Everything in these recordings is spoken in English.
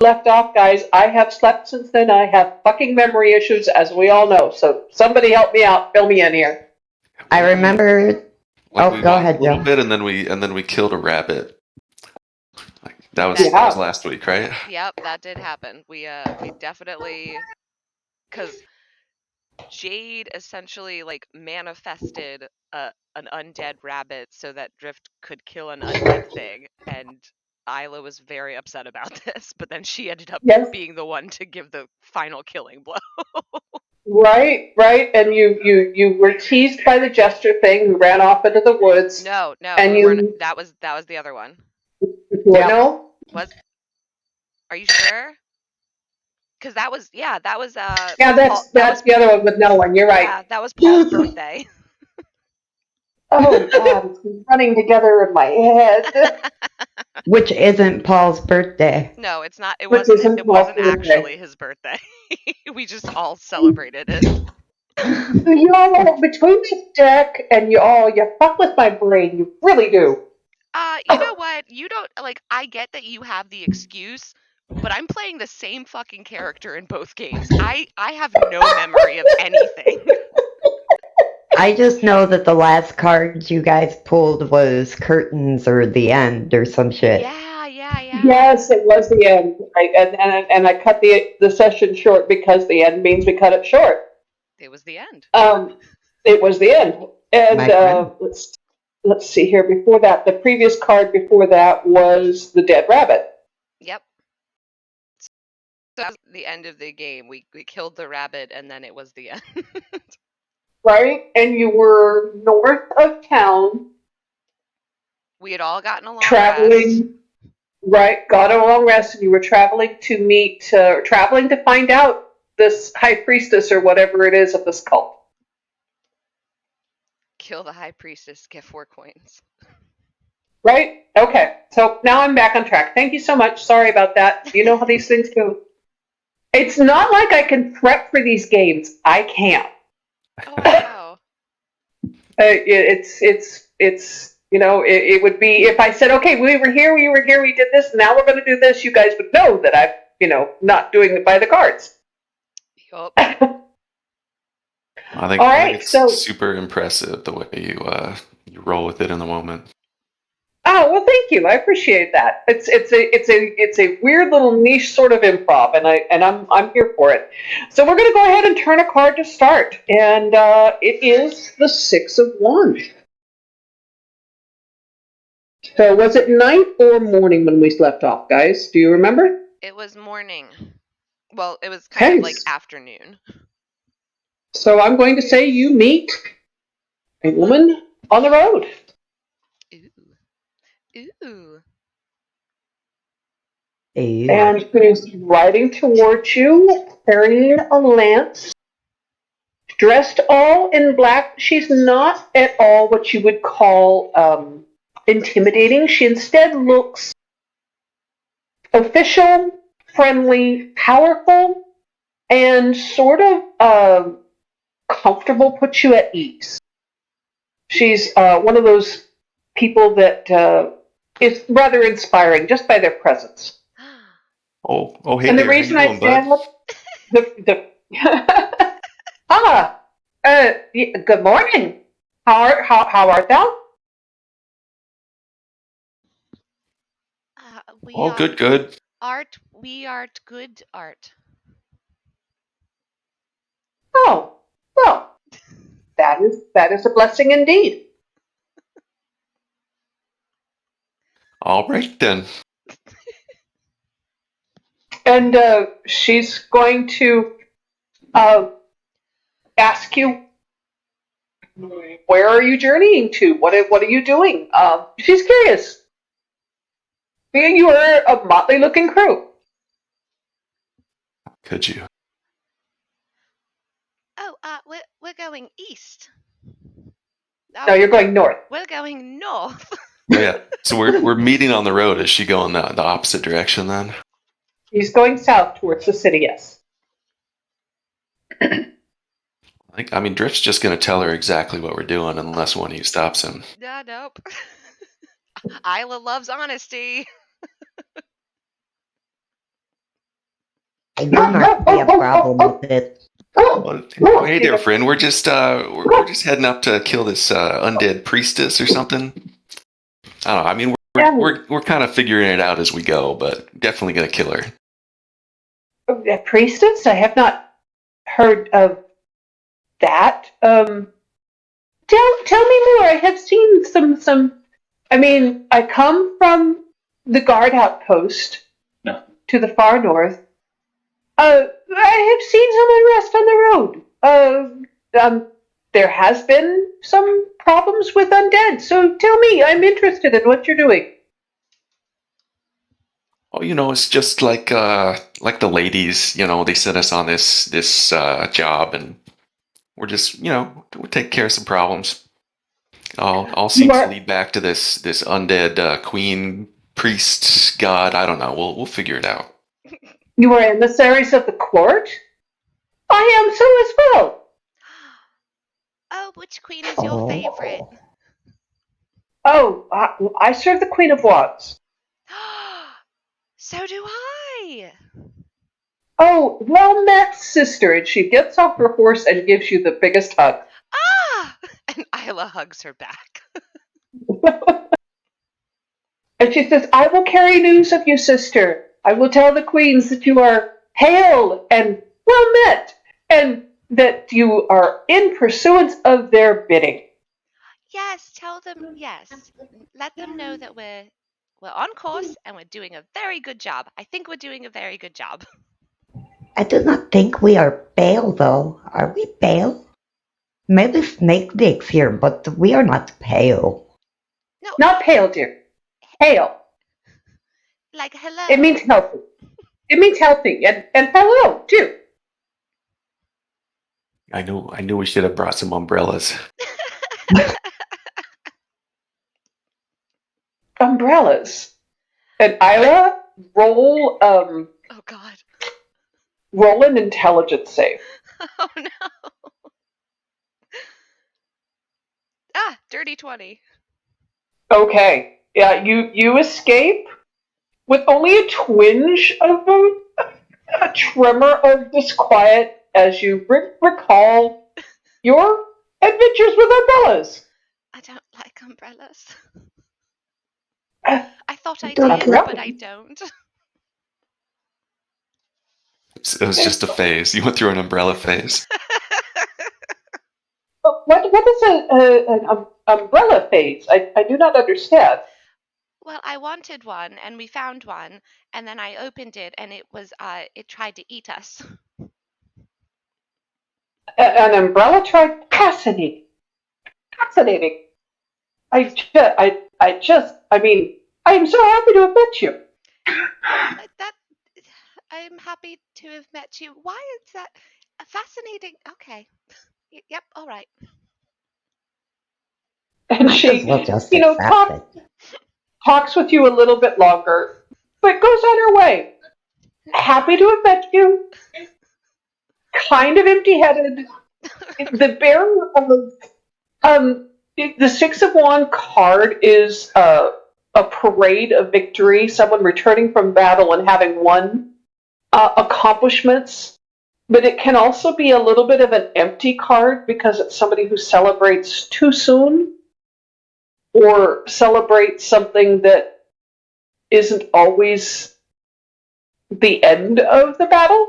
left off, guys, I have slept since then. I have fucking memory issues, as we all know. So somebody help me out. Fill me in here. I remember. Like we Go walked ahead, a little Joe. bit, and then we killed a rabbit. Like, that was last week, right? Yep, that did happen. We definitely, because Jade essentially like manifested an undead rabbit so that Drift could kill an undead thing, and Isla was very upset about this, but then she ended up being the one to give the final killing blow. Right, and you were teased by the jester thing who ran off into the woods. No, and we weren't. That was the other one. No? Are you sure? Because that was that's the other one with no one. You're right. Yeah, that was Paul's birthday. Oh God, it's running together in my head. Which isn't Paul's birthday. No, it's not. It wasn't actually his birthday. We just all celebrated it. Y'all, between this deck and you fuck with my brain. You really do. You know what? You don't like. I get that you have the excuse, but I'm playing the same fucking character in both games. I have no memory of anything. I just know that the last card you guys pulled was curtains or the end or some shit. Yeah. Yes, it was the end. And I cut the session short because the end means we cut it short. It was the end. It was the end. And let's see here. Before that, the previous card before that was the dead rabbit. Yep. So that was the end of the game. We killed the rabbit, and then it was the end. Right? And you were north of town. We had all gotten along. Traveling. Right, got a long rest, and you were traveling to find out this high priestess or whatever it is of this cult. Kill the high priestess, get 4 coins. Right? Okay, so now I'm back on track. Thank you so much. Sorry about that. You know how these things go. It's not like I can prep for these games. I can't. Oh, wow. It's it would be if I said, okay, we were here, we did this, now we're going to do this, you guys would know that I'm, not doing it by the cards. Yup. I think it's super impressive the way you roll with it in the moment. Oh, well, thank you. I appreciate that. It's a weird little niche sort of improv, and I'm here for it. So we're going to go ahead and turn a card to start, and it is the Six of Wands. So was it night or morning when we left off, guys? Do you remember? It was morning. Well, it was kind of like afternoon. So I'm going to say you meet a woman on the road. Ooh. And who's riding towards you, carrying a lance, dressed all in black. She's not at all what you would call intimidating. She instead looks official, friendly, powerful, and sort of comfortable, puts you at ease. She's one of those people that is rather inspiring just by their presence. Oh, hey. And the reason I stand up, good morning. How art thou? Good. We art good art. Oh, well, that is a blessing indeed. All right then. And she's going to ask you, where are you journeying to? What are you doing? She's curious. You are a motley-looking crew. Could you? Oh, we're going east. No, you're going north. We're going north. Oh, yeah. So we're meeting on the road. Is she going the opposite direction then? She's going south towards the city, yes. Drift's just going to tell her exactly what we're doing unless one of you stops him. Nope. Isla loves honesty. I do not see a problem with it. Well, hey there, friend. We're just heading up to kill this undead priestess or something. I don't know. I mean, we're kind of figuring it out as we go, but definitely gonna kill her. A priestess? I have not heard of that. Tell me more. I have seen some. I mean, I come from the guard outpost to the far north. I have seen some unrest on the road. There has been some problems with undead. So tell me, I'm interested in what you're doing. Oh, it's just like the ladies. They sent us on this job, and we're just we take care of some problems. All seems to lead back to this undead queen priest god. I don't know. We'll figure it out. You are emissaries of the court? I am so as well. Oh, which queen is your favorite? Oh, I serve the Queen of Wands. So do I. Oh, well met, sister. And she gets off her horse and gives you the biggest hug. Ah! And Isla hugs her back. And she says, I will carry news of you, sister. I will tell the queens that you are hail and well met, and that you are in pursuance of their bidding. Yes, tell them, yes. Let them know that we're on course and we're doing a very good job. I think we're doing a very good job. I do not think we are pale, though. Are we pale? Maybe Snake Dick's here, but we are not pale. No. Not pale, dear. Hail. Like hello. It means healthy. It means healthy. And hello, too. I knew we should have brought some umbrellas. Umbrellas. And Isla, roll oh God. Roll an intelligence save. Oh no. Dirty 20. Okay. Yeah, you escape with only a twinge of a tremor of disquiet as you recall your adventures with umbrellas. I don't like umbrellas. Uh, I thought I don't did, like but I don't. It was just a phase. You went through an umbrella phase. What is an umbrella phase? I do not understand. Well, I wanted one, and we found one, and then I opened it, and it was it tried to eat us. An umbrella tried fascinating. Fascinating. I mean, I am so happy to have met you. That I'm happy to have met you. Why is that fascinating? Okay. Yep. All right. And she, talks with you a little bit longer, but goes on her way. Happy to have met you. Kind of empty-headed. The bearer of the Six of Wands card is a parade of victory. Someone returning from battle and having won accomplishments. But it can also be a little bit of an empty card because it's somebody who celebrates too soon or celebrates something that isn't always the end of the battle.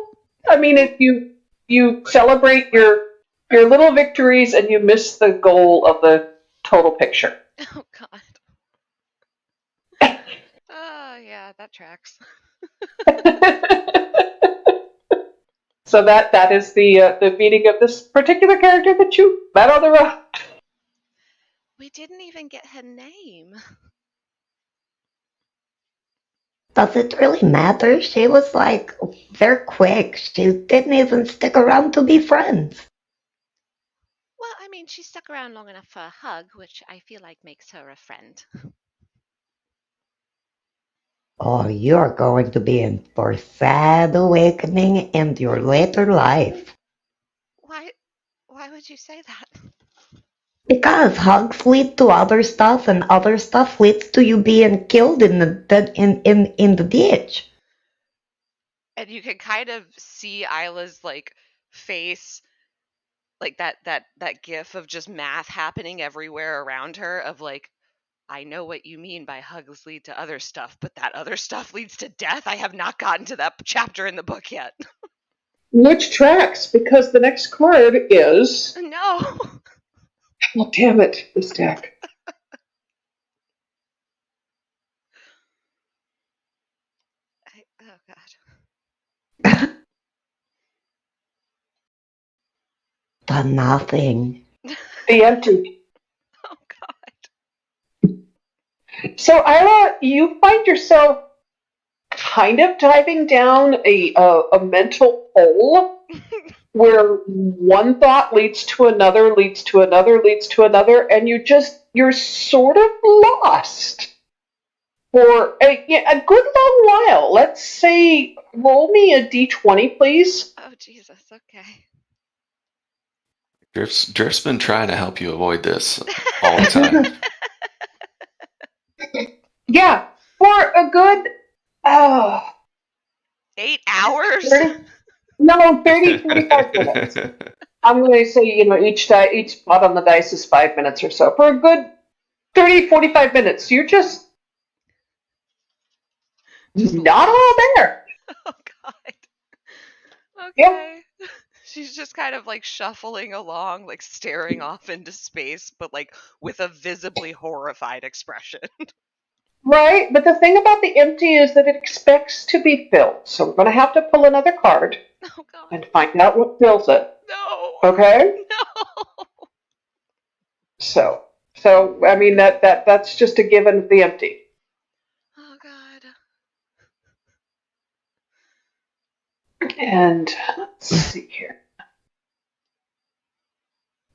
I mean, if you celebrate your little victories and you miss the goal of the total picture. Oh God. Oh yeah, that tracks. So that is the meaning of this particular character that you met on the road. We didn't even get her name. Does it really matter? She was like very quick. She didn't even stick around to be friends. Well, I mean, she stuck around long enough for a hug, which I feel like makes her a friend. Oh, you're going to be in for sad awakening in your later life. Why would you say that? Because hugs lead to other stuff, and other stuff leads to you being killed in the ditch. And you can kind of see Isla's like face, like that gif of just math happening everywhere around her of like, I know what you mean by hugs lead to other stuff, but that other stuff leads to death. I have not gotten to that chapter in the book yet. Which tracks, because the next card is... No. Oh, damn it, this deck. Oh, God. The nothing. The empty. Oh, God. So, Isla, you find yourself kind of diving down a mental hole where one thought leads to another, leads to another, leads to another, and you're sort of lost for a good long while. Let's say, roll me a d20, please. Oh, Jesus. Okay. Drift's been trying to help you avoid this all the time. Yeah, for a good 8 hours? 30, 45 minutes. I'm going to say, each spot on the dice is 5 minutes or so. For a good 30, 45 minutes, you're just not all there. Oh, God. Okay. Yep. She's just kind of like shuffling along, like staring off into space, but like with a visibly horrified expression. Right, but the thing about the empty is that it expects to be filled. So we're going to have to pull another card Oh, God. and find out what fills it. No. Okay? No. So I mean that's just a given of the empty. Oh, God. And let's see here.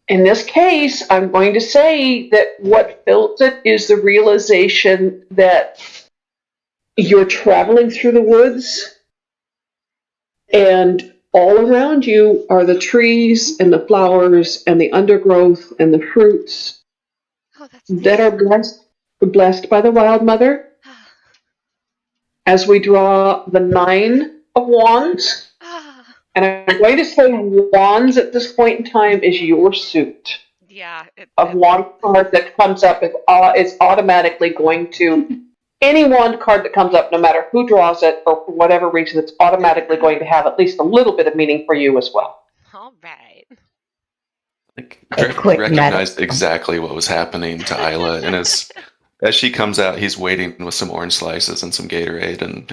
In this case, I'm going to say that what fills it is the realization that you're traveling through the woods and all around you are the trees and the flowers and the undergrowth and the fruits that are blessed by the Wild Mother. As we draw the 9 of Wands, and I'm going to say Wands at this point in time is your suit. Yeah. A wand card that comes up is automatically going to... Any wand card that comes up, no matter who draws it, or for whatever reason, it's automatically going to have at least a little bit of meaning for you as well. All right. Drift recognized exactly what was happening to Isla, and as she comes out, he's waiting with some orange slices and some Gatorade and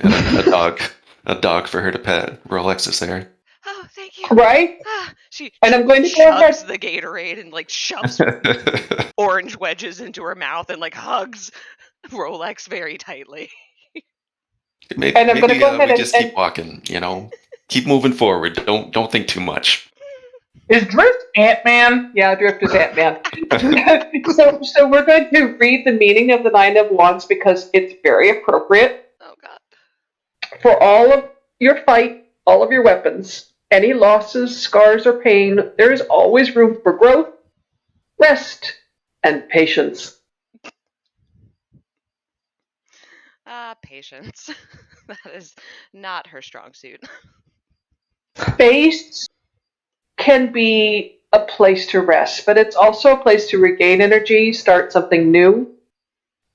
a dog for her to pet. Rolex is there. Oh, thank you. Right? And I'm going to shoves the Gatorade and like shoves orange wedges into her mouth and like hugs Rolex very tightly. Maybe I'm going to go ahead and just keep walking. Keep moving forward. Don't think too much. Is Drift Ant-Man? Yeah, Drift is Ant-Man. So we're going to read the meaning of the 9 of Wands because it's very appropriate. Oh, God. For all of your fight, all of your weapons, any losses, scars, or pain, there is always room for growth, rest, and patience. Patience. That is not her strong suit. Space can be a place to rest, but it's also a place to regain energy, start something new.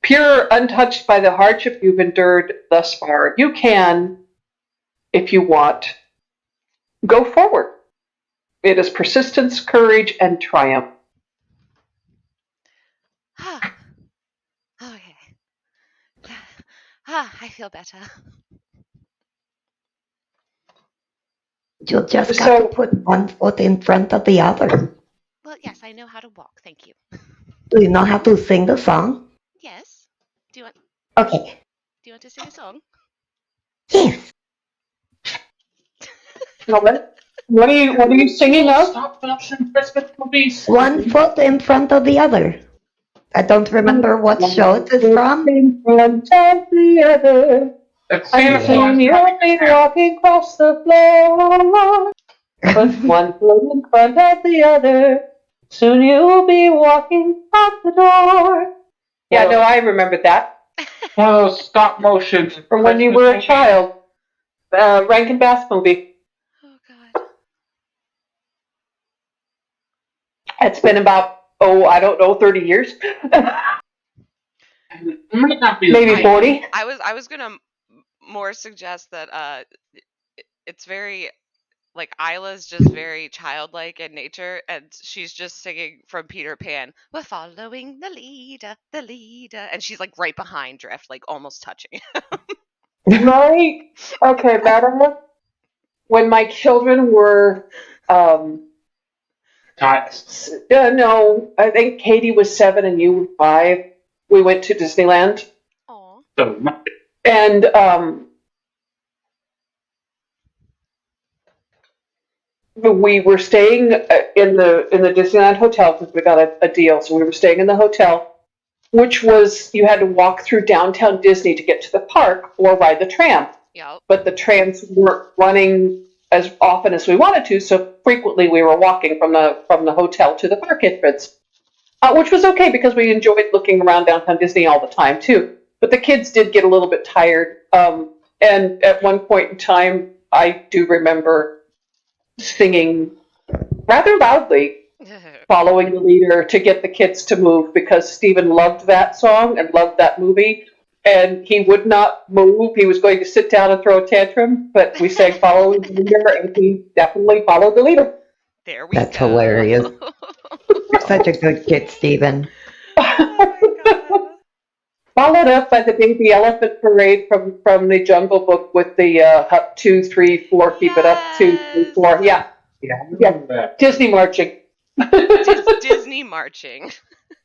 Pure, untouched by the hardship you've endured thus far, you can, if you want, go forward. It is persistence, courage, and triumph. Okay. I feel better. You just got to put one foot in front of the other. Well, yes, I know how to walk. Thank you. Do you know how to sing the song? Yes. Do you want? Okay. Do you want to sing a song? Yes. What are you singing of? Stop watching Christmas movies. One foot in front of the other. I don't remember what show it is from. In front of the other. Santa Claus. You'll be walking across the floor. Put one foot in front of the other. Soon you'll be walking out the door. Yeah, no, I remember that. One of those stop motion from when you were a child. Rankin Bass movie. Oh God. It's been about, I don't know, 30 years. Might not be Maybe 40. I was gonna more suggest that it's very like Isla's just very childlike in nature, and she's just singing from Peter Pan. We're following the leader, and she's like right behind Drift, like almost touching. Right? Okay, Madeline. When my children were, no, I think Katie was 7 and you were 5. We went to Disneyland, Aw. and we were staying in the Disneyland hotel because we got a deal. So we were staying in the hotel, which was you had to walk through downtown Disney to get to the park or ride the tram. Yep. But the trams weren't running as often as we wanted to, so frequently we were walking from the hotel to the park entrance, which was okay because we enjoyed looking around downtown Disney all the time too. But the kids did get a little bit tired, and at one point in time, I do remember singing rather loudly, following the leader to get the kids to move because Stephen loved that song and loved that movie. And he would not move. He was going to sit down and throw a tantrum, but we sang following the leader, and he definitely followed the leader. There we That's go. hilarious. You're such a good kid, Stephen. Oh my God. Followed up by the Baby Elephant Parade from the Jungle Book with the up 2, 3, 4, keep it up 2, 3, 4. Yeah, Disney marching. Disney marching.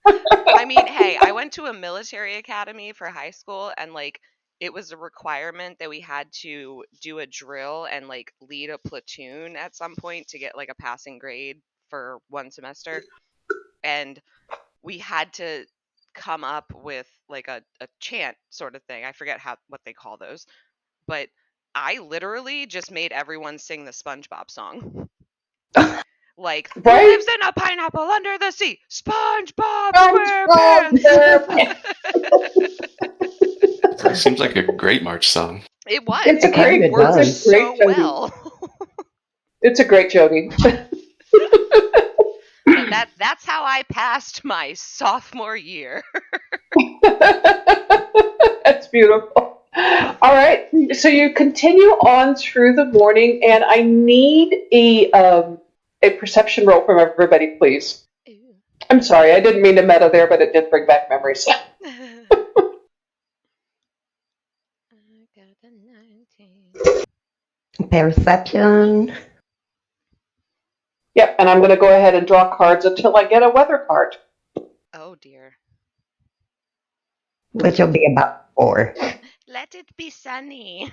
I mean, hey, I went to a military academy for high school, and like it was a requirement that we had to do a drill and like lead a platoon at some point to get like a passing grade for one semester. And we had to come up with like a chant sort of thing. I forget what they call those. But I literally just made everyone sing the SpongeBob song. Like, who Right? lives in a pineapple under the sea? SpongeBob SquarePants. Seems like a great March song. It was. It's a It kinda great, worked does. so joke. well. It's a great joking. And that's how I passed my sophomore year. That's beautiful. All right, so you continue on through the morning, and I need a perception roll from everybody, please. Ooh. I'm sorry, I didn't mean to meta there, but it did bring back memories. I got a 19. Perception. Yep, and I'm going to go ahead and draw cards until I get a weather card. Oh dear. Which will be about 4. Let it be sunny.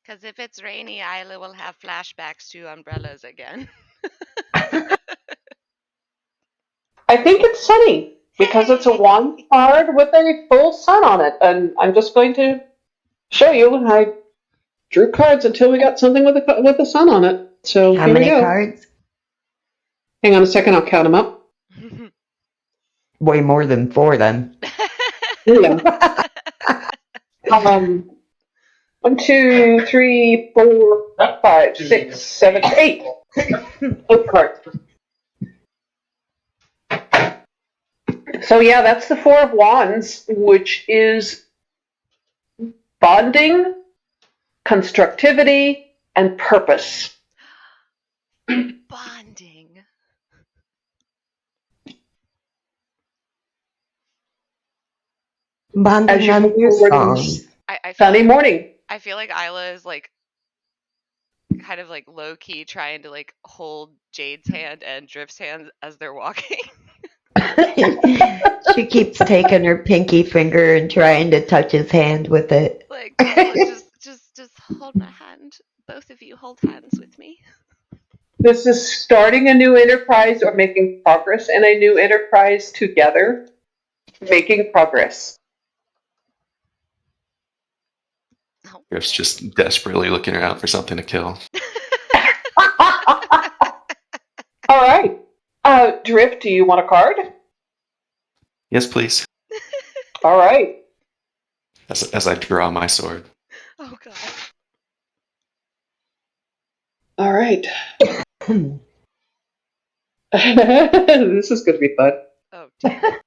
Because if it's rainy, Isla will have flashbacks to umbrellas again. I think it's sunny because it's a wand card with a full sun on it, and I'm just going to show you. I drew cards until we got something with a sun on it. So How here we many go. cards? Hang on a second, I'll count them up. Way more than 4 then. Yeah. 1, 2, 3, 4, 5, 6, 7, 8. 8 cards. So yeah, that's the 4 of Wands, which is bonding, constructivity, and purpose. Bonding. Bonding As you on move your forward in songs. I feel sunny like, morning. I feel like Isla is like kind of like low key trying to like hold Jade's hand and Drift's hand as they're walking. She keeps taking her pinky finger and trying to touch his hand with it. Like, just hold my hand. Both of you hold hands with me. This is starting a new enterprise or making progress in a new enterprise together. Making progress. Oh, Griff's just desperately looking around for something to kill. All right. Drift, do you want a card? Yes, please. All right. as I draw my sword. Oh god. All right. This is going to be fun. Oh damn.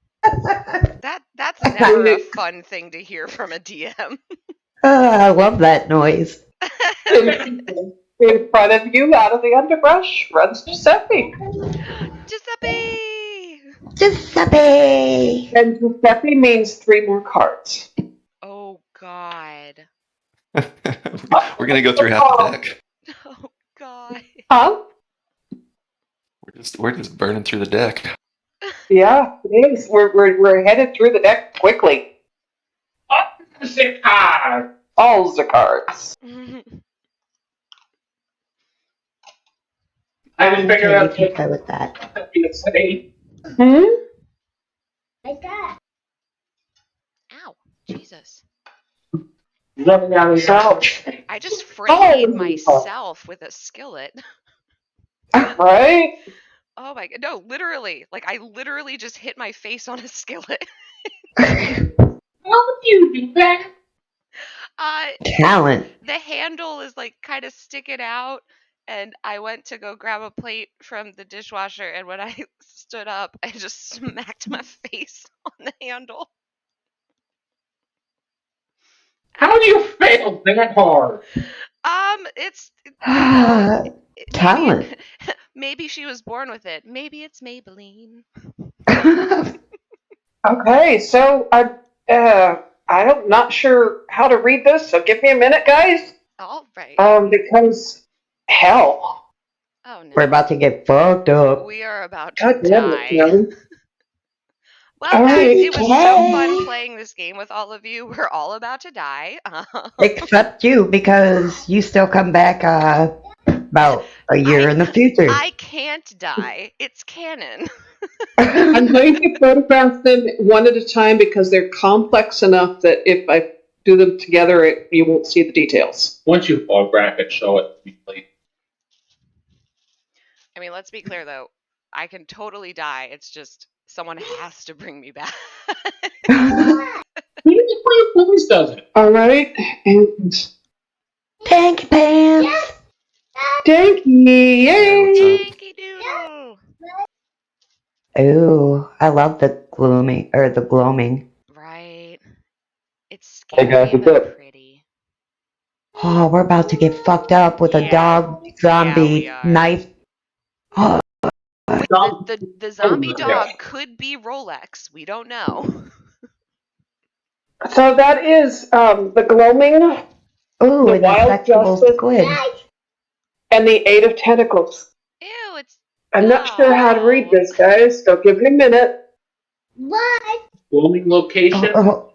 That's never a fun thing to hear from a DM. I love that noise. In front of you, out of the underbrush, runs Giuseppe. Giuseppe! Giuseppe! And Giuseppe means 3 more cards. Oh god. We're gonna go through half the deck. Oh god. Huh? We're just burning through the deck. Yeah, it is. We're headed through the deck quickly. Opposite card. All the cards. I didn't figure Okay, out you can play with that. what to say. Hmm? Ow. Jesus. Rubbing down his ouch. I just frayed myself with a skillet. Right? Oh my god. No, literally. Like, I literally just hit my face on a skillet. How do you do that? Talent. The handle is, like, kind of sticking out, and I went to go grab a plate from the dishwasher, and when I stood up, I just smacked my face on the handle. How do you fail that hard? It's maybe, Talent. maybe she was born with it. Maybe it's Maybelline. Okay, so I'm not sure how to read this, so give me a minute, guys. All right. Because hell. Oh no. We're about to get fucked up. We are about to God damn die. it, no. Well, All guys, right. it was so fun playing this game with all of you. We're all about to die. Except you, because you still come back about a year in the future. I can't die. It's canon. I'm going to photograph them one at a time because they're complex enough that if I do them together, you won't see the details. Once you photograph it, show it to me, please. I mean, let's be clear though. I can totally die. It's just someone has to bring me back. Please does it. All right, and Tank pants. Danky, yay! Yankee Doodle. Ooh, I love the gloaming. Right. It's Hey, scary guys, what's but up? pretty. Oh, we're about to get fucked up with a Yeah. dog zombie we are. knife. Oh, The zombie dog could be Rolex. We don't know. So that is the gloaming ooh, The an Wild infectable Justice. squid. and the 8 of Tentacles. Ew, it's. I'm not sure how to read this, guys, so give me a minute. Blooming location. Oh,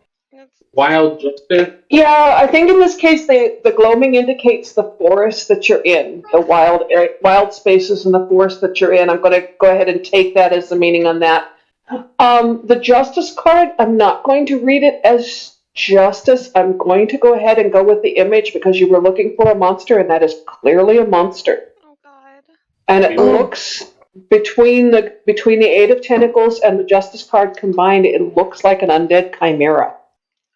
Wild Justice. Yeah, I think in this case the gloaming indicates the forest that you're in, the wild spaces in the forest that you're in. I'm going to go ahead and take that as the meaning on that. The Justice card, I'm not going to read it as Justice. I'm going to go ahead and go with the image because you were looking for a monster, and that is clearly a monster. Oh God. And it looks between the 8 of Tentacles and the Justice card combined, it looks like an undead chimera.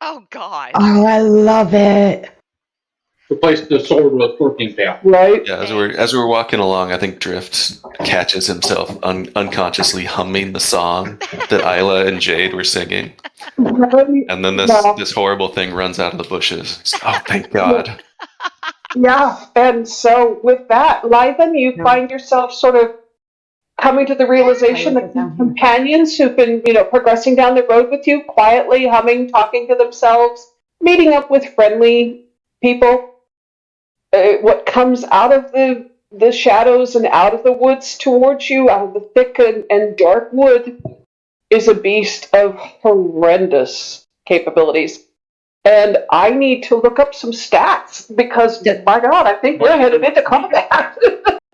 Oh God. oh, I love it. Replace the sword with working tail. Right? Yeah, as we're walking along, I think Drift catches himself unconsciously humming the song that Isla and Jade were singing, and then this horrible thing runs out of the bushes. Oh, thank God! Yeah, and so with that, Lythen, you find yourself sort of coming to the realization that your companions who've been, progressing down the road with you, quietly humming, talking to themselves, meeting up with friendly people. What comes out of the shadows and out of the woods towards you, out of the thick and dark wood, is a beast of horrendous capabilities. And I need to look up some stats because, my God, I think we're headed into combat.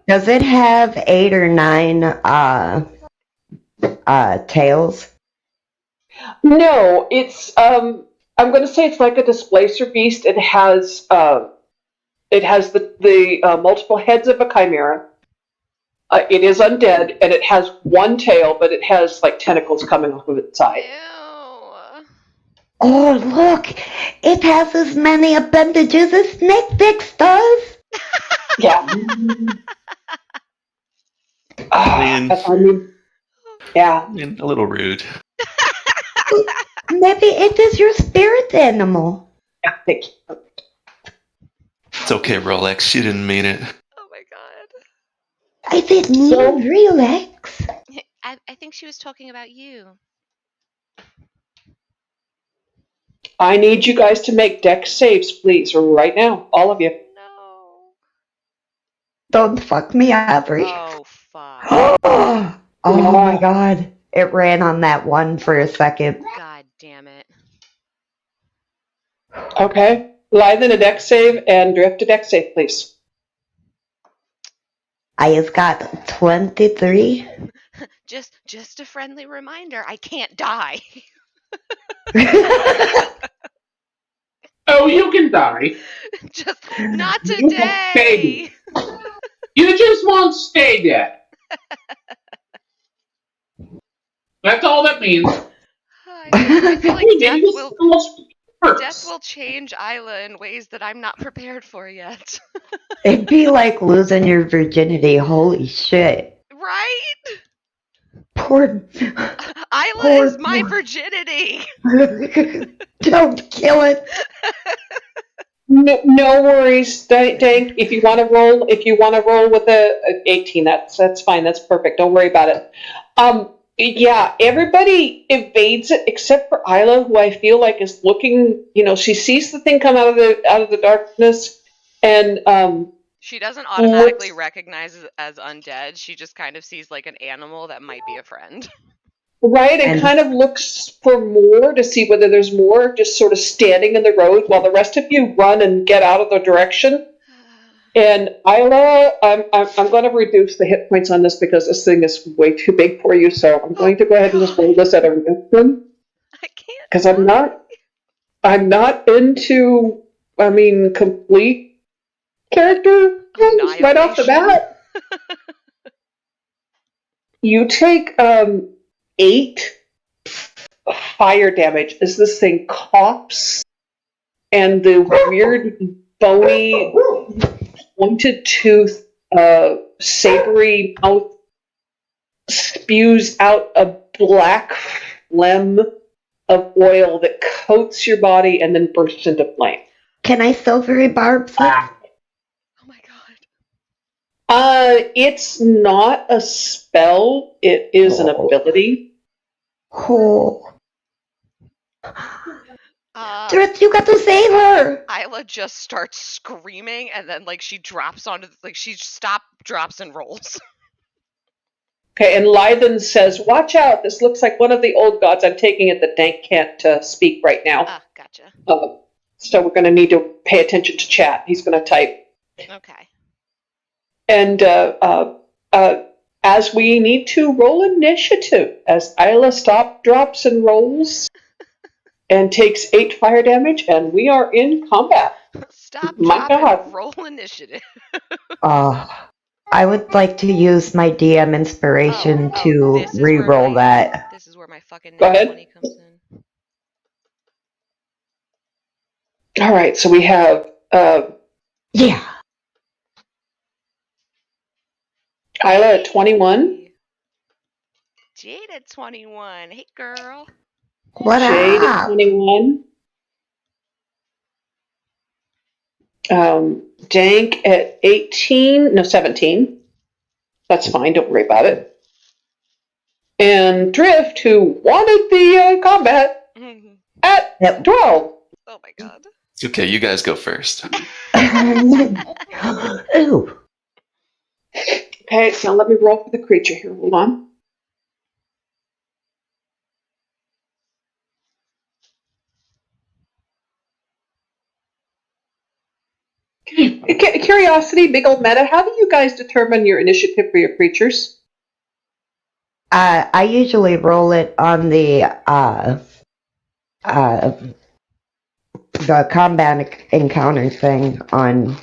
Does it have 8 or 9 tails? No, it's I'm going to say it's like a displacer beast. It has the multiple heads of a chimera. It is undead, and it has one tail, but it has like tentacles coming off of its side. Ew. Oh, look! It has as many appendages as Snake Dicks does! Yeah. Man. I mean, yeah. Man, a little rude. Maybe it is your spirit animal. Yeah, thank you. It's okay, Rolex. She didn't mean it. Oh my god. I didn't even relax. I think she was talking about you. I need you guys to make dex saves, please, right now, all of you. No. Don't fuck me, Avery. Oh fuck. Oh my god. It ran on that one for a second. God damn it. Okay. Lythen a dex save and Drift a dex save, please. I have got 23. Just a friendly reminder, I can't die. Oh, you can die. Just not You will today. You just won't stay dead. That's all that means. I feel like Maybe this almost death hurts. will change Isla in ways that I'm not prepared for yet. It'd be like losing your virginity. Holy shit. Right? Poor. Isla is my virginity. Don't kill it. No worries, Dank. If you want to roll with a 18, that's fine. That's perfect. Don't worry about it. Yeah, everybody evades it except for Isla, who I feel like is looking. She sees the thing come out of the darkness, and She doesn't automatically recognize it as undead. She just kind of sees like an animal that might be a friend. right, and kind of looks for more to see whether there's more, just sort of standing in the road while the rest of you run and get out of the direction. And Isla, I'm going to reduce the hit points on this because this thing is way too big for you. So I'm going to go ahead and just roll this at a random. I can't. Because I'm not into, complete character rules right off the bat. You take 8 fire damage as this thing coughs, and the weird bony pointed tooth, savory mouth spews out a black phlegm of oil that coats your body and then bursts into flame. Can I silvery barb? Oh my god. It's not a spell. It is an ability. Oh. Drift, you got to save her! Isla just starts screaming and then she drops onto she drops and rolls. Okay, and Lythen says, "Watch out! This looks like one of the old gods." I'm taking it that Dank can't speak right now. Ah, gotcha. So we're going to need to pay attention to chat. He's going to type. Okay. And as we need to roll initiative, as Isla drops, and rolls, and takes 8 fire damage, and we are in combat. Stop, my drop, God. and roll initiative. I would like to use my DM inspiration to re-roll that. This is where my fucking Go ahead. 20 comes in. All right, so we have Yeah. Isla at 21. Jade at 21. Hey, girl. What Jade up? at 21. Dank at 18. No, 17. That's fine. Don't worry about it. And Drift, who wanted the combat, at 12. Oh my god. It's okay, you guys go first. Ooh. Okay, so let me roll for the creature here. Hold on. Curiosity, big old meta. How do you guys determine your initiative for your creatures? I usually roll it on the combat encounter thing on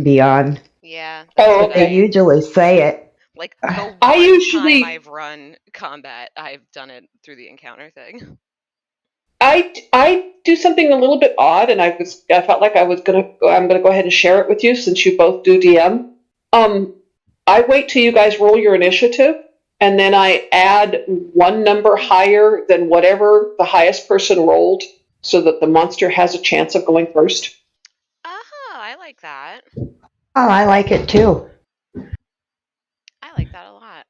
Beyond. Yeah. Oh, okay. They usually say it. Like the one I usually time I've run combat, I've done it through the encounter thing. I do something a little bit odd, and I felt like I'm gonna go ahead and share it with you since you both do DM. I wait till you guys roll your initiative, and then I add one number higher than whatever the highest person rolled, so that the monster has a chance of going first. I like that. Oh, I like it too. I like that a lot.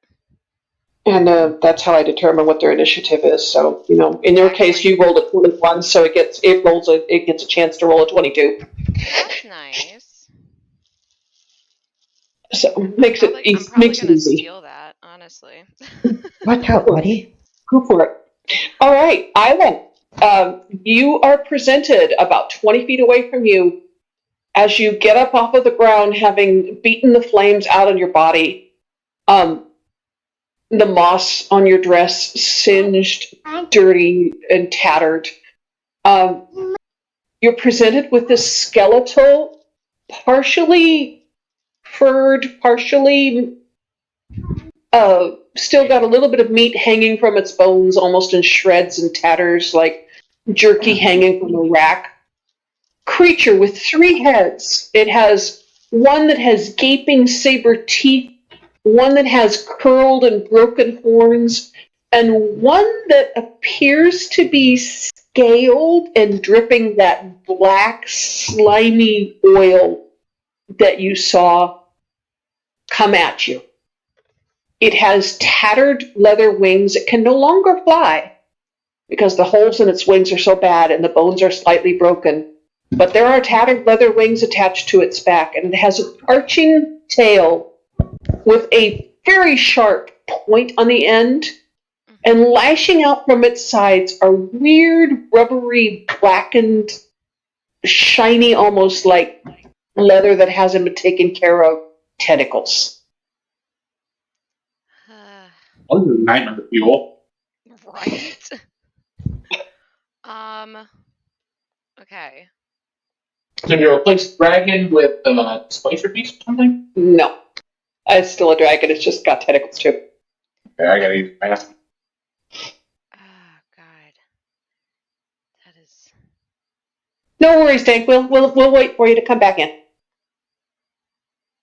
And that's how I determine what their initiative is. So, in your case, you rolled a 21, so it gets a chance to roll a 22. That's nice. So makes I'm probably gonna easy. steal that, honestly. Watch out, buddy. Go for it. All right, Isla, you are presented about 20 feet away from you as you get up off of the ground, having beaten the flames out of your body. The moss on your dress singed, dirty, and tattered. You're presented with this skeletal, partially furred, partially still got a little bit of meat hanging from its bones, almost in shreds and tatters, like jerky hanging from a rack. Creature with 3 heads. It has one that has gaping saber teeth, one that has curled and broken horns, and one that appears to be scaled and dripping that black, slimy oil that you saw come at you. It has tattered leather wings. It can no longer fly because the holes in its wings are so bad and the bones are slightly broken. But there are tattered leather wings attached to its back, and it has an arching tail with a very sharp point on the end, and lashing out from its sides are weird, rubbery, blackened, shiny, almost like leather that hasn't been taken care of, tentacles. This is nightmare fuel. Right. Okay. So you replace dragon with spicer beast or something? No. It's still a dragon, it's just got tentacles too. Okay, I gotta use fast. Oh God. That is. No worries, Dank. We'll wait for you to come back in.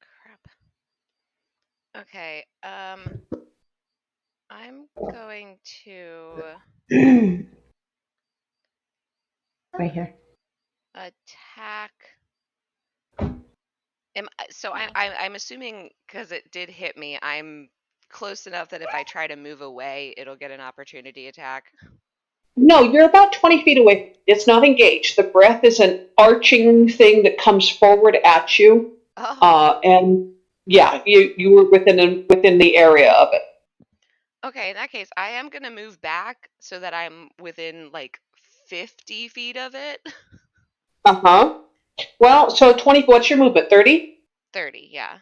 Crap. Okay. I'm going to Right here. attack. I'm assuming because it did hit me, I'm close enough that if I try to move away, it'll get an opportunity attack. No, you're about 20 feet away. It's not engaged. The breath is an arching thing that comes forward at you. Oh. And yeah, you were within the area of it. Okay, in that case, I am gonna move back so that I'm within like 50 feet of it. Uh-huh. Well, so 20, what's your movement? 30? 30, yeah.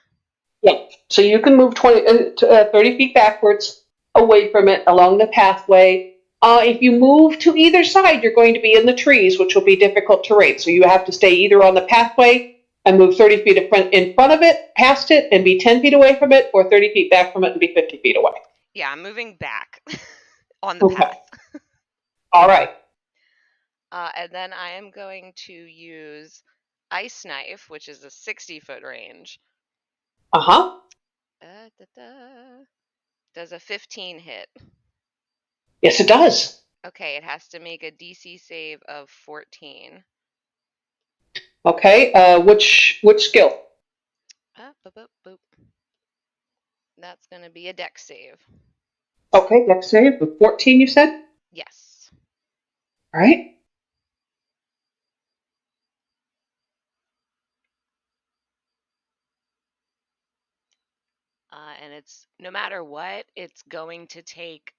Yeah. So you can move 30 feet backwards away from it along the pathway. If you move to either side, you're going to be in the trees, which will be difficult terrain. So you have to stay either on the pathway and move 30 feet in front of it, past it, and be 10 feet away from it, or 30 feet back from it and be 50 feet away. Yeah, I'm moving back on the path. All right. And then I am going to use Ice Knife, which is a 60-foot range. Uh-huh. Does a 15 hit? Yes, it does. Okay, it has to make a DC save of 14. Okay, which skill? Boop. That's going to be a dex save. Okay, dex save of 14, you said? Yes. All right. And it's, no matter what, it's going to take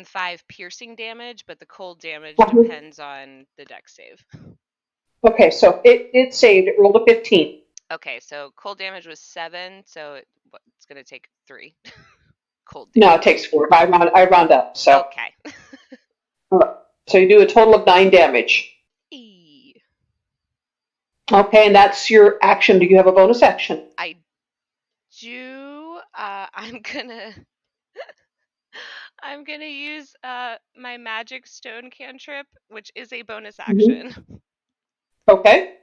5 piercing damage, but the cold damage depends on the dex save. Okay, so it saved. It rolled a 15. Okay, so cold damage was 7, so it's going to take 3. Cold No, damage. it takes 4. I round up. So Okay. all right. So you do a total of 9 damage. Okay, and that's your action. Do you have a bonus action? I do. I'm I'm gonna use my magic stone cantrip, which is a bonus Mhm. action. Okay.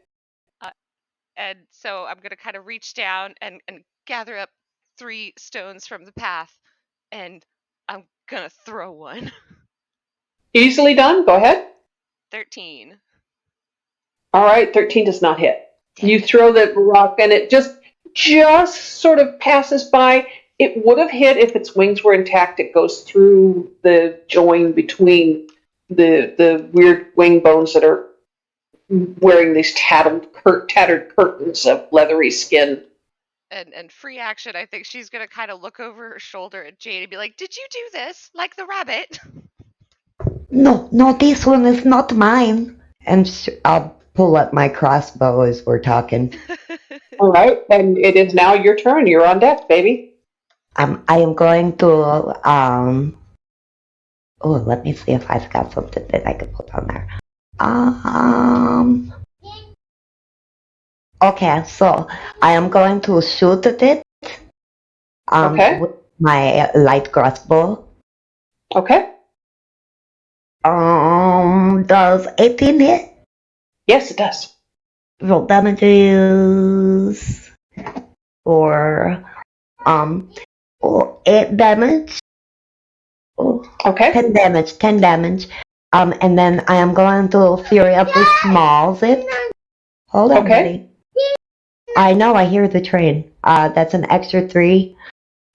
And so I'm gonna kind of reach down and gather up 3 stones from the path, and I'm gonna throw one. Easily done. Go ahead. 13. All right. 13 does not hit. Dang You it. throw the rock and it just sort of passes by. It would have hit if its wings were intact. It goes through the join between the weird wing bones that are wearing these tattered curtains of leathery skin. And free action, I think she's gonna kind of look over her shoulder at Jade and be like, "Did you do this like the rabbit?" No, no, this one is not mine. And I'll pull up my crossbow as we're talking. All right, and it is now your turn. You're on deck, baby. I am going to oh, let me see if I've got something that I could put on there. Okay, so I am going to shoot at it Okay. with my light crossbow. Okay. Does 18 hit? Yes, it does. Roll damages or 8 damage. Oh, Okay. 10 damage, 10 damage. And then I am going to Fury of the Smalls it. Hold on, Okay. buddy. I know, I hear the train. That's an extra 3.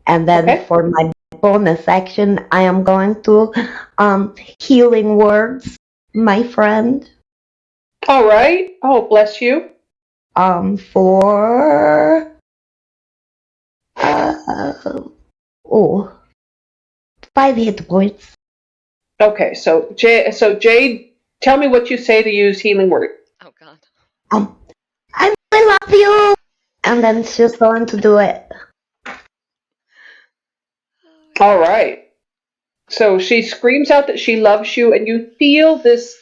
And then Okay. for my bonus action, I am going to Healing Words, my friend. All right. Oh, bless you. For 5 hit points. Okay. So Jade, tell me what you say to use healing word. Oh god. I love you. And then she's going to do it. All right. So she screams out that she loves you, and you feel this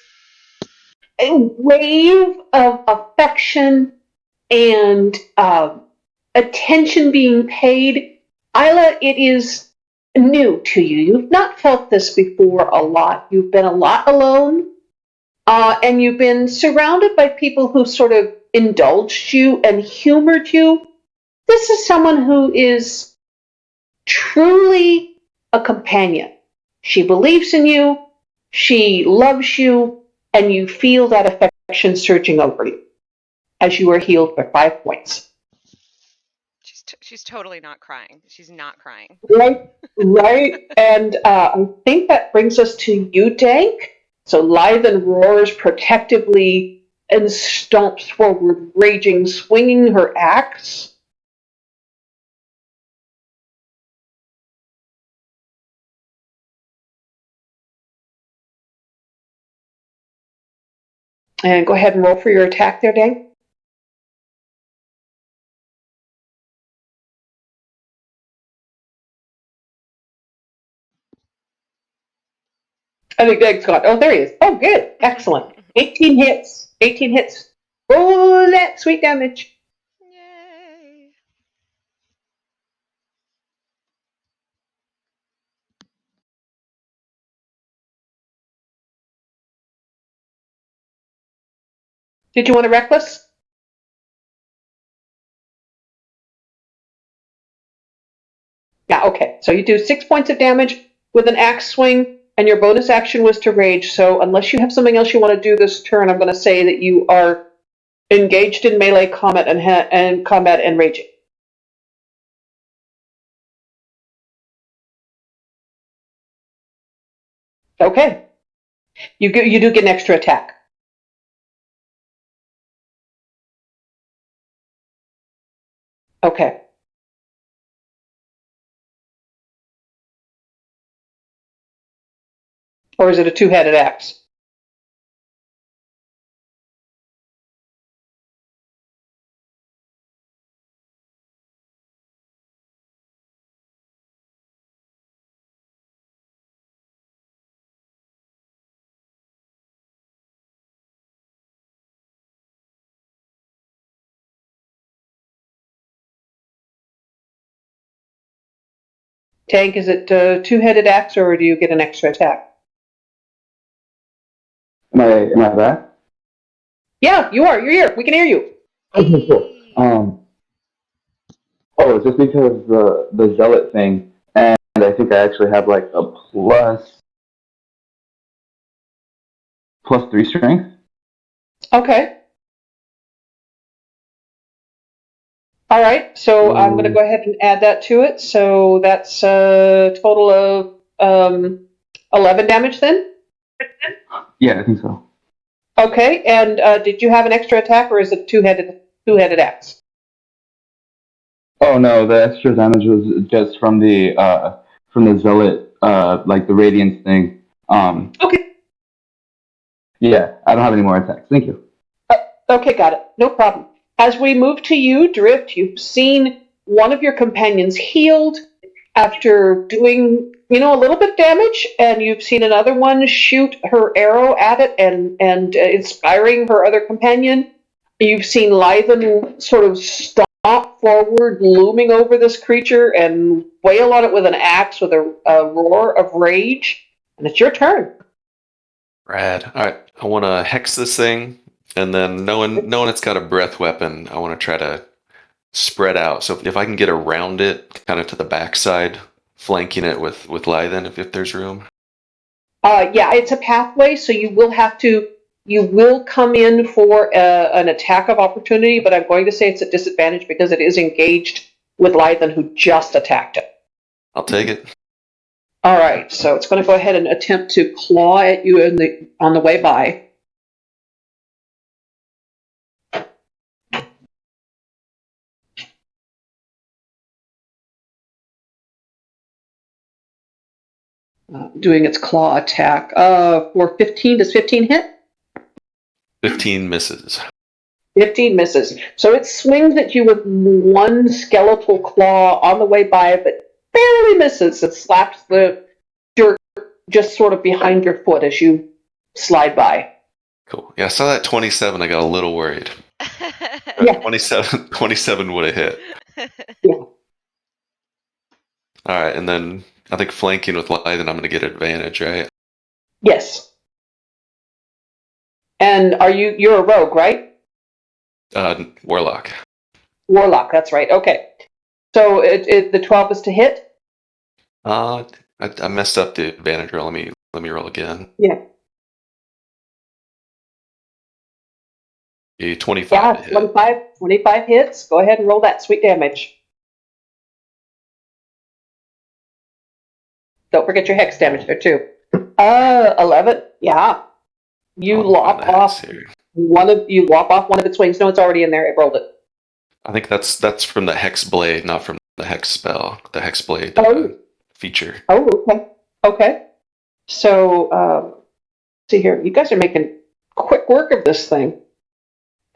wave of affection and attention being paid. Isla, it is new to you. You've not felt this before a lot. You've been a lot alone, and you've been surrounded by people who sort of indulged you and humored you. This is someone who is truly a companion. She believes in you, she loves you, and you feel that affection surging over you as you are healed by 5 points. She's totally not crying. She's not crying. Right, right. And I think that brings us to you, Dank. So Lythen roars protectively and stomps forward, raging, swinging her axe. And go ahead and roll for your attack there, Dank. I think Dank's gone. Oh, there he is. Oh, good. Excellent. 18 hits. 18 hits. Roll that sweet damage. Yay. Did you want a reckless? Yeah, okay. So you do 6 points of damage with an axe swing, and your bonus action was to rage. So unless you have something else you want to do this turn, I'm going to say that you are engaged in melee combat and combat and raging. Okay. You do get an extra attack. Okay. Or is it a two-headed axe? Tank, is it two-headed axe, or do you get an extra attack? Am I back? Yeah, you are. You're here. We can hear you. Okay, cool. Oh, just because the zealot thing, and I think I actually have like a plus 3 strength. Okay. All right. So I'm going to go ahead and add that to it. So that's a total of 11 damage then? Yeah, I think so. Okay. And did you have an extra attack, or is it two-headed axe? Oh no, the extra damage was just from the zealot, like the radiance thing. Okay. Yeah, I don't have any more attacks. Thank you. Okay, got it. No problem. As we move to you, Drift, you've seen one of your companions healed after doing, a little bit of damage, and you've seen another one shoot her arrow at it and inspiring her other companion. You've seen Lythen sort of stomp forward, looming over this creature, and wail on it with an axe with a roar of rage. And it's your turn. Rad. All right, I want to hex this thing, and then knowing it's got a breath weapon, I want to try to spread out. So if I can get around it, kind of to the backside, flanking it with Lythen, if there's room. Yeah, it's a pathway, so you will come in for an attack of opportunity, but I'm going to say it's a disadvantage because it is engaged with Lythen, who just attacked it. I'll take it. All right, so it's going to go ahead and attempt to claw at you on the way by. Doing its claw attack for 15. Does 15 hit? 15 misses. 15 misses. So it swings at you with one skeletal claw on the way by, but barely misses. It slaps the dirt just sort of behind your foot as you slide by. Cool. Yeah, I saw that 27. I got a little worried. Yeah. 27 would have hit. Yeah. All right, and then I think flanking with Lythen, I'm going to get advantage, right? Yes. And you're a rogue, right? Warlock. Warlock, that's right. Okay. So the 12 is to hit? I messed up the advantage roll. Let me roll again. Yeah. 25 Yeah, to hit. 25 hits. Go ahead and roll that sweet damage. Don't forget your hex damage there, too. 11. Yeah. You lop off one of its wings. No, it's already in there. It rolled it. I think that's from the hex blade, not from the hex spell. The hex blade feature. Oh, okay. Okay. So, see here. You guys are making quick work of this thing.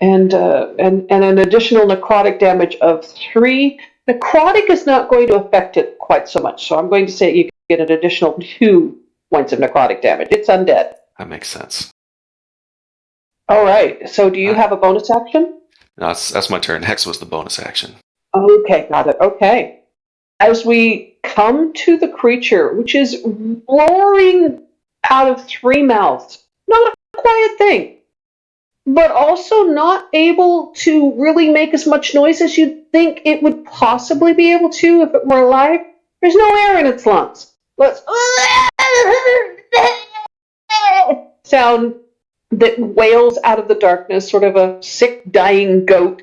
And an additional necrotic damage of 3. Necrotic is not going to affect it quite so much, so I'm going to say you get an additional 2 points of necrotic damage. It's undead. That makes sense. All right. So do you have a bonus action? No, that's my turn. Hex was the bonus action. Okay, got it. Okay. As we come to the creature, which is roaring out of 3 mouths, not a quiet thing, but also not able to really make as much noise as you'd think it would possibly be able to if it were alive. There's no air in its lungs. Let's sound that wails out of the darkness, sort of a sick, dying goat.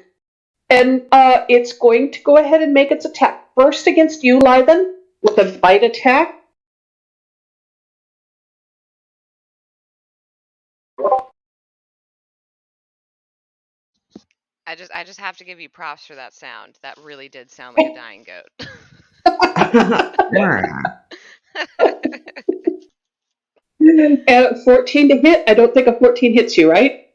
And it's going to go ahead and make its attack first against you, Lythen, with a bite attack. I just have to give you props for that sound. That really did sound like a dying goat. And 14 to hit. I don't think a 14 hits you, right?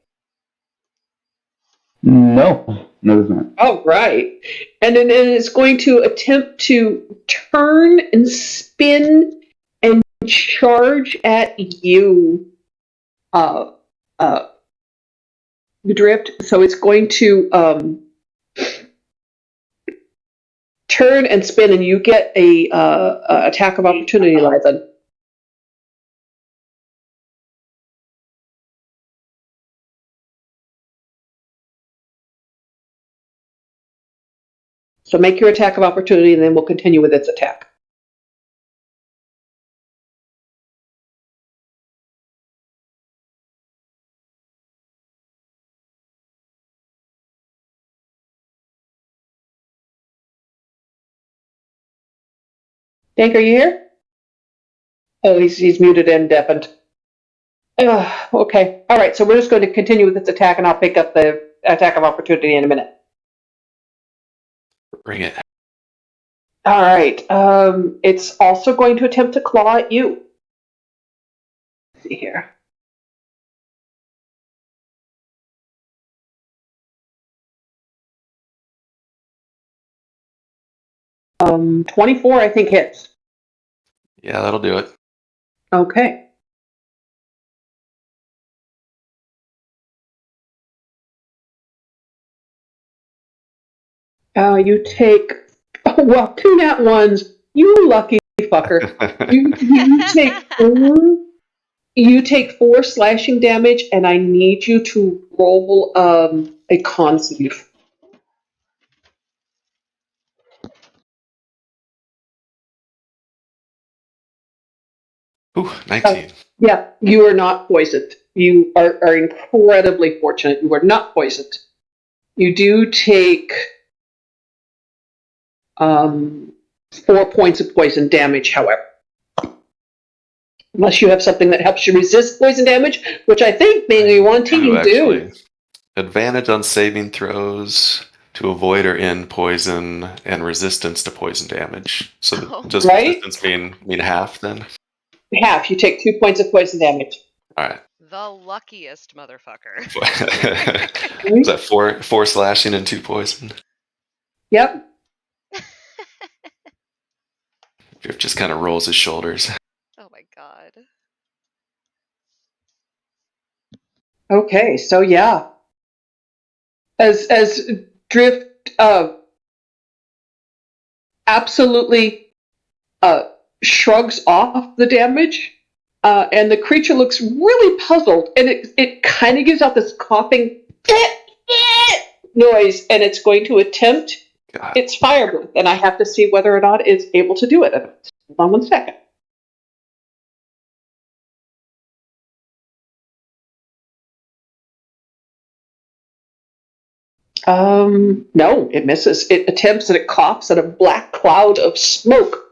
No, it's not. Oh, right. And then it's going to attempt to turn and spin and charge at you, Drift. So it's going to turn and spin, and you get a attack of opportunity, Lythen. So make your attack of opportunity, and then we'll continue with its attack. Dank, are you here? Oh, he's muted and deafened. Okay. All right. So we're just going to continue with its attack, and I'll pick up the attack of opportunity in a minute. Bring it. All right. It's also going to attempt to claw at you. Let's see here. 24, I think, hits. Yeah, that'll do it. Okay. You take, well, 2 nat ones. You lucky fucker. You take 4 slashing damage, and I need you to roll a con save. Ooh, 19. Yeah, you are not poisoned. You are incredibly fortunate. You are not poisoned. You do take 4 points of poison damage, however. Unless you have something that helps you resist poison damage, which I think, being you want to, you do. Advantage on saving throws to avoid or end poison, and resistance to poison damage. So does resistance mean half then? Half. You take 2 points of poison damage. All right. The luckiest motherfucker. Is that 4 slashing and 2 poison? Yep. Drift just kind of rolls his shoulders. Oh my god. Okay, so yeah. As Drift absolutely shrugs off the damage, and the creature looks really puzzled, and it kind of gives out this coughing noise, and it's going to attempt its fire breath, and I have to see whether or not it's able to do it. Hold on 1 second. No, it misses. It attempts and it coughs, and a black cloud of smoke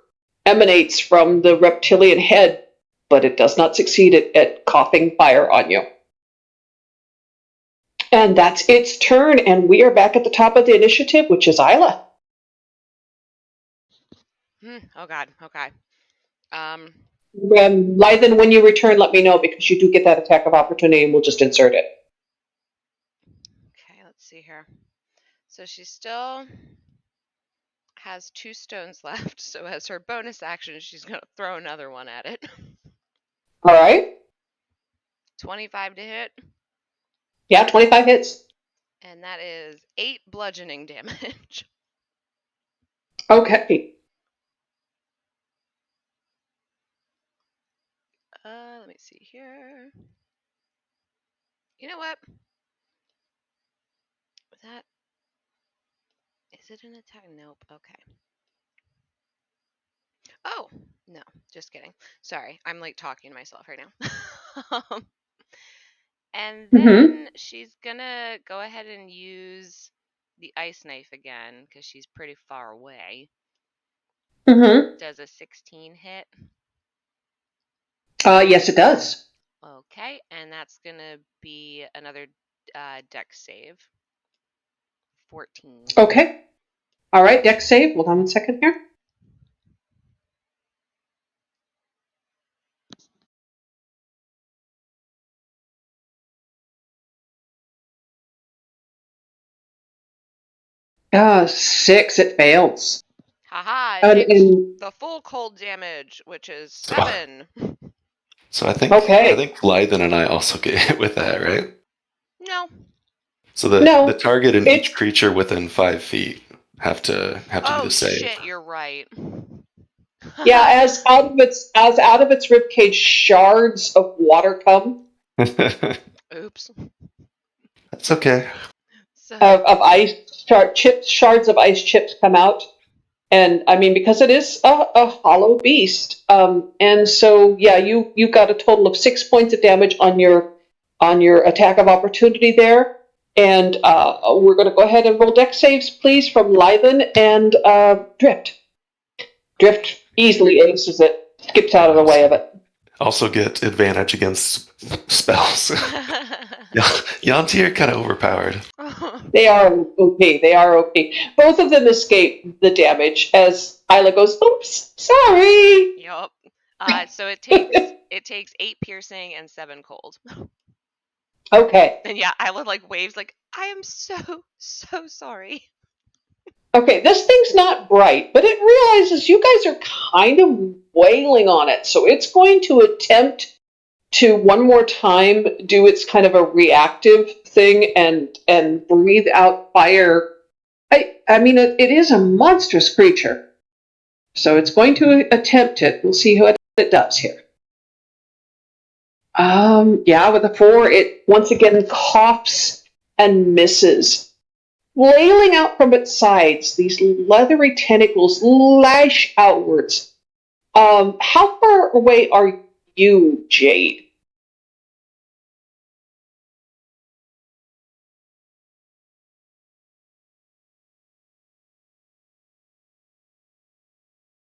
emanates from the reptilian head, but it does not succeed at coughing fire on you. And that's its turn, and we are back at the top of the initiative, which is Isla. Oh god, okay. Lythen, when you return, let me know, because you do get that attack of opportunity, and we'll just insert it. Okay, let's see here. So she still has 2 stones left, so as her bonus action, she's going to throw another one at it. All right. 25 to hit. Yeah, 25 hits. And that is 8 bludgeoning damage. Okay. Let me see here. You know what? Is it an attack? Nope. Okay. Oh, no. Just kidding. Sorry. I'm like talking to myself right now. And then she's gonna go ahead and use the ice knife again, because she's pretty far away. Does a 16 hit? Yes, it does. Okay, and that's gonna be another dex save. 14. Okay. All right, dex save. Hold on 1 second here. Six. It fails. Haha, it takes the full cold damage, which is 7. So I think Lythen and I also get hit with that, right? No. So the target and each creature within 5 feet have to do Oh the save. shit, you're right. Yeah, as out of its ribcage, shards of water come Oops. That's okay. So of ice shards of ice chips come out, and I mean because it is a hollow beast, and so yeah, you got a total of 6 points of damage on your attack of opportunity there, and we're going to go ahead and roll dex saves, please, from Lythen and Drift. Drift easily aces it, skips out of the way of it. Also get advantage against spells. Yanti are kind of overpowered. They are OP. They are OP. Both of them escape the damage as Isla goes, "Oops, sorry." Yup. So it takes 8 piercing and 7 cold. Okay. And yeah, Isla like waves like, I am so sorry. Okay, this thing's not bright, but it realizes you guys are kind of wailing on it, so it's going to attempt to one more time do its kind of a reactive thing and breathe out fire. I mean, it is a monstrous creature, so it's going to attempt it. We'll see what it does here. Yeah, with a 4, it once again coughs and misses. Flailing out from its sides, these leathery tentacles lash outwards. How far away are you, Jade?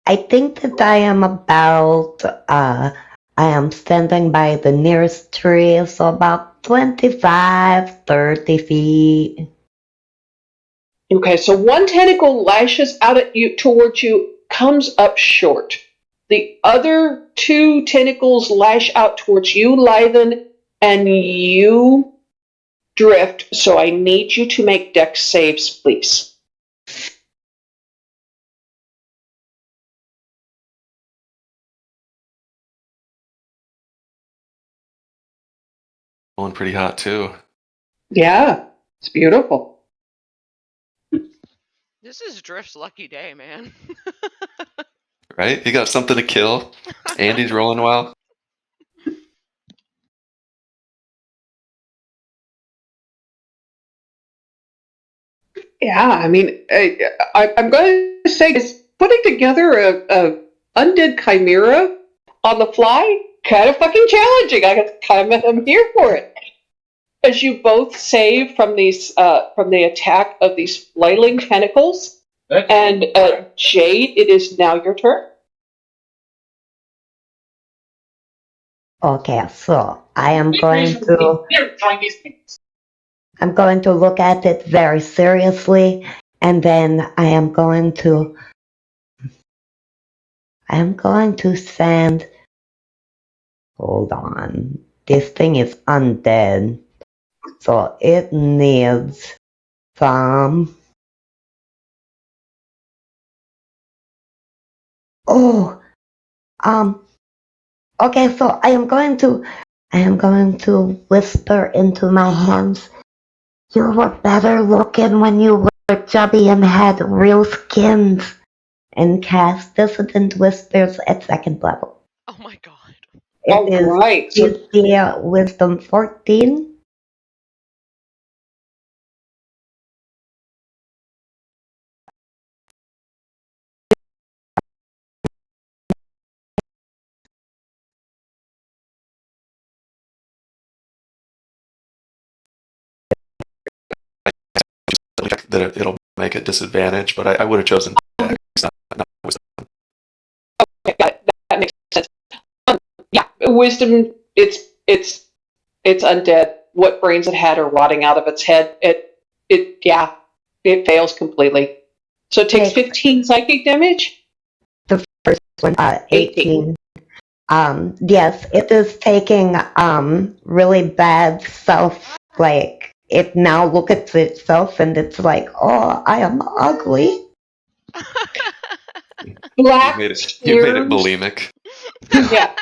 I think that I am about, I am standing by the nearest tree, so about 25, 30 feet. Okay, so one tentacle lashes out at you towards you, comes up short. The other 2 tentacles lash out towards you, Lythen, and you, Drift. So I need you to make dex saves, please. Going pretty hot too. Yeah, it's beautiful. This is Drift's lucky day, man. Right? He got something to kill. And he's rolling well. Yeah, I mean, I'm going to say is putting together a undead chimera on the fly kind of fucking challenging. I'm here for it. As you both save from from the attack of these flailing tentacles, and Jade, it is now your turn. Okay, so I am going to look at it very seriously, and then I am going to send. Hold on, this thing is undead, so it needs some. Oh, okay, so I am going to whisper into my hands. You were better looking when you were chubby and had real skins. And cast Dissonant Whispers at 2nd level. Oh my god. It is right. DC Wisdom 14. That it'll make a disadvantage, but I would have chosen dex, not wisdom. Okay, that makes sense. Yeah, wisdom. It's undead. What brains it had are rotting out of its head. It fails completely. So it takes 15 psychic damage. The first one, 18. Yes, it is taking really bad self. Like it now looks at itself and it's like, oh, I am ugly. Black You made it bulimic. Yeah.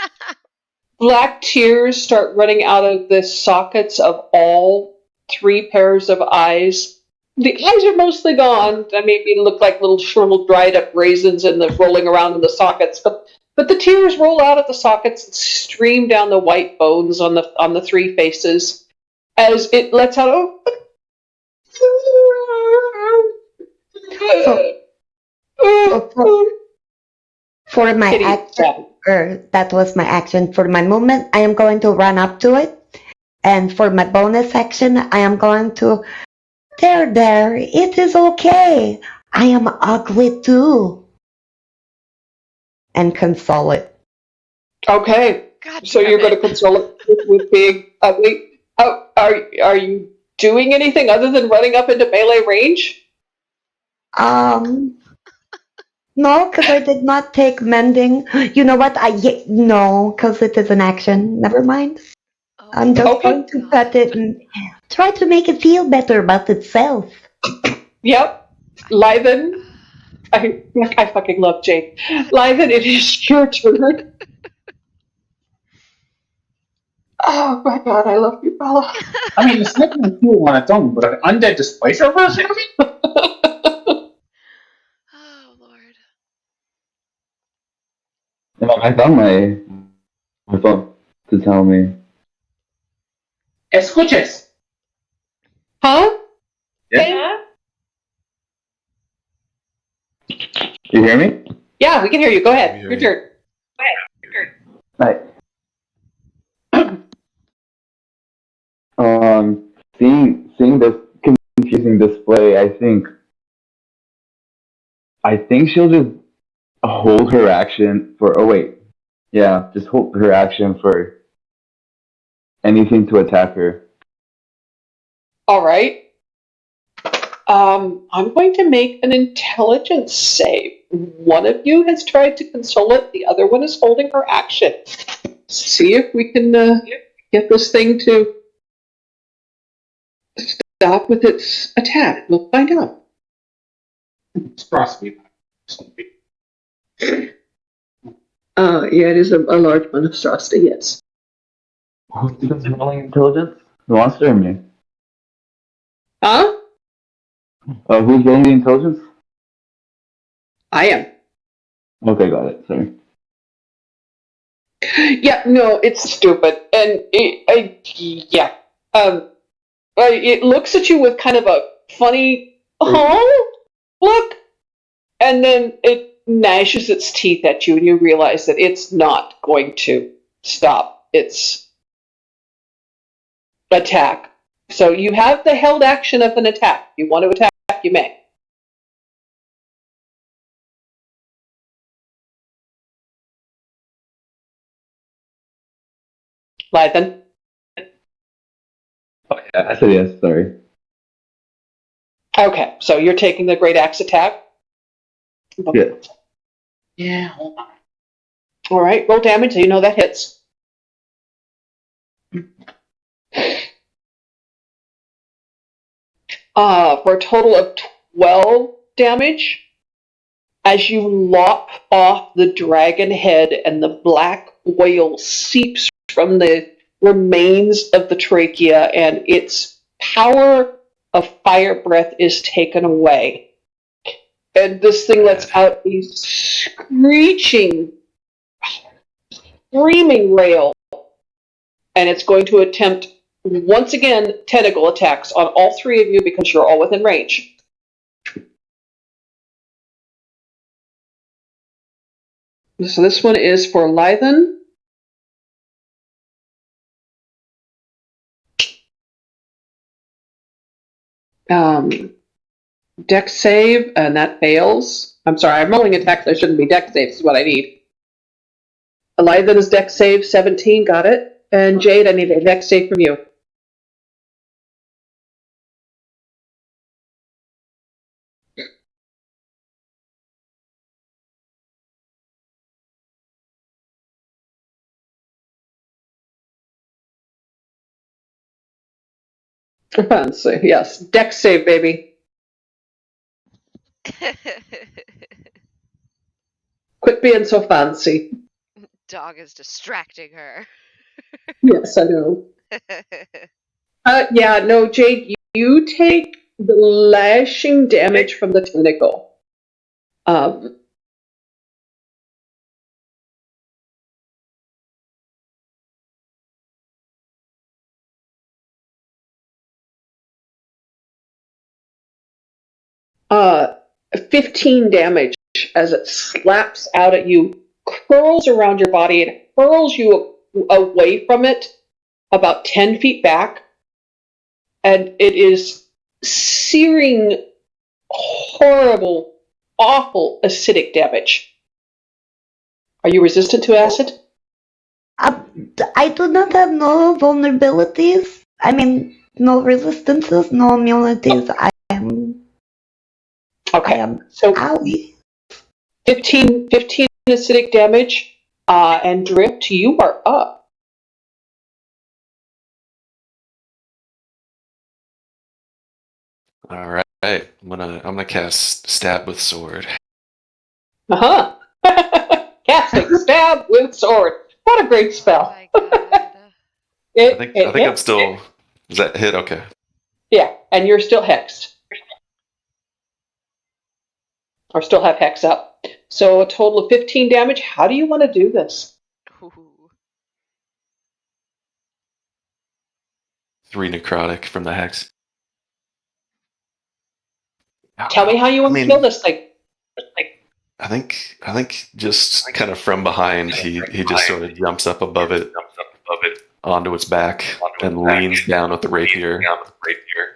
Black tears start running out of the sockets of all 3 pairs of eyes The eyes are mostly gone. I maybe look like little shriveled, dried up raisins in the rolling around in the sockets, but the tears roll out of the sockets and stream down the white bones on the three faces as it lets out. For my Kitty, action, that was my action. For my movement, I am going to run up to it. And for my bonus action, I am going to, there, it is okay. I am ugly too. And console it. Okay, God so damn you're going to it. console it with being ugly. Oh, are you doing anything other than running up into melee range? No, because I did not take mending. You know what? No, because it is an action. Never mind. Oh I'm just Okay. going to God. pet it and try to make it feel better about itself. Yep. Lythen. I fucking love Jade. Lythen, it is your turn. Oh my god, I love you, Bella. I mean, it's nothing cool on its own, but an undead displacer version of it? Oh Lord. No, I found my phone to tell me. Escuches. Huh? Yeah? You hear me? Yeah, we can hear you. Go ahead. We hear Your you. turn. Right. Seeing this confusing display, I think she'll just hold her action for. Oh wait, yeah, just hold her action for anything to attack her. All right. I'm going to make an intelligence save. One of you has tried to console it. The other one is holding her action. See if we can get this thing to stop with its attack. We'll find out. It's frosty. Yeah, it is a large monstrosity, yes. Who's rolling intelligence? Who wants to or me? Huh? Who's rolling the intelligence? I am. Okay, got it. Sorry. Yeah, no, it's stupid. And yeah. It looks at you with kind of a funny, look, and then it gnashes its teeth at you, and you realize that it's not going to stop its attack. So you have the held action of an attack. If you want to attack, you may. Lythen. Oh, yeah, I said yes. Sorry. Okay, so you're taking the great axe attack. Yeah. Yeah, hold on. All right, roll damage. So you know that hits. For a total of 12 damage. As you lop off the dragon head and the black oil seeps from the remains of the trachea and its power of fire breath is taken away. And this thing lets out a screeching, screaming wail. And it's going to attempt, once again, tentacle attacks on all three of you because you're all within range. So this one is for Lythen. Dex save, and that fails. I'm sorry, I'm rolling attacks. I shouldn't be. Dex save is what I need. Lythen is Dex save 17, got it. And Jade, I need a Dex save from you. So, yes, Dex save, baby. Quit being so fancy. Dog is distracting her. Yes, I know. Yeah, no, Jade, you take the lashing damage from the tentacle. Um, uh, 15 damage as it slaps out at you, curls around your body, and hurls you away from it about 10 feet back. And it is searing, horrible, awful acidic damage. Are you resistant to acid? I do not have no vulnerabilities. I mean, no resistances, no immunities. I am Okay, so owie. 15 acidic damage, and Drift, you are up. All right, I'm gonna cast Stab with Sword. Casting Stab with Sword. What a great Oh spell. my god. I think I'm still. Is that hit? Okay. Yeah, and you're still hexed. Or still have hex up. So a total of 15 damage. How do you want to do this? Ooh. 3 necrotic from the hex. Tell me how you want to kill this thing. I think just kind of from behind, he just sort of jumps up above it onto its back and leans down with the rapier.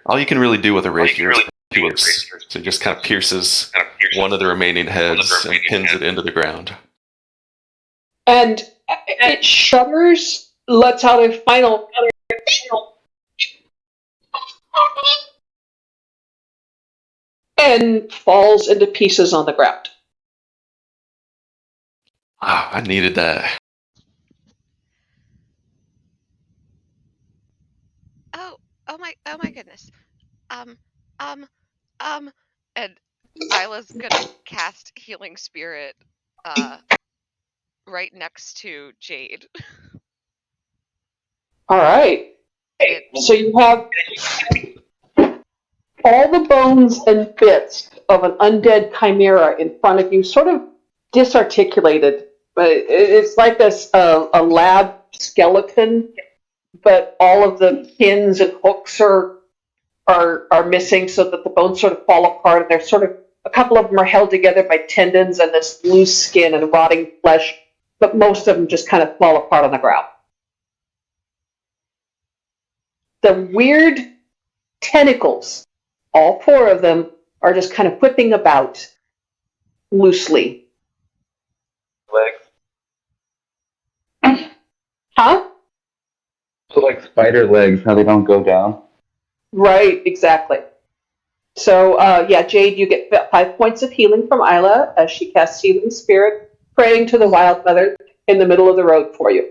All you can really do with a rapier is pierce. So he just kind of pierces one of the remaining heads and pins it into the ground. And it shudders, lets out a final and falls into pieces on the ground. Wow, I needed that. Oh my goodness. Um, um, and Isla's gonna cast Healing Spirit, right next to Jade. All right. So you have all the bones and bits of an undead chimera in front of you, sort of disarticulated. But it's like a lab skeleton, but all of the pins and hooks are missing, so that the bones sort of fall apart. And they're sort of, a couple of them are held together by tendons and this loose skin and rotting flesh, but most of them just kind of fall apart on the ground. The weird tentacles, all 4 of them, are just kind of whipping about loosely. Legs. Huh? So like spider legs, how they don't go down. Right, exactly. So, yeah, Jade, you get 5 points of healing from Isla as she casts Healing Spirit, praying to the Wild Mother in the middle of the road for you.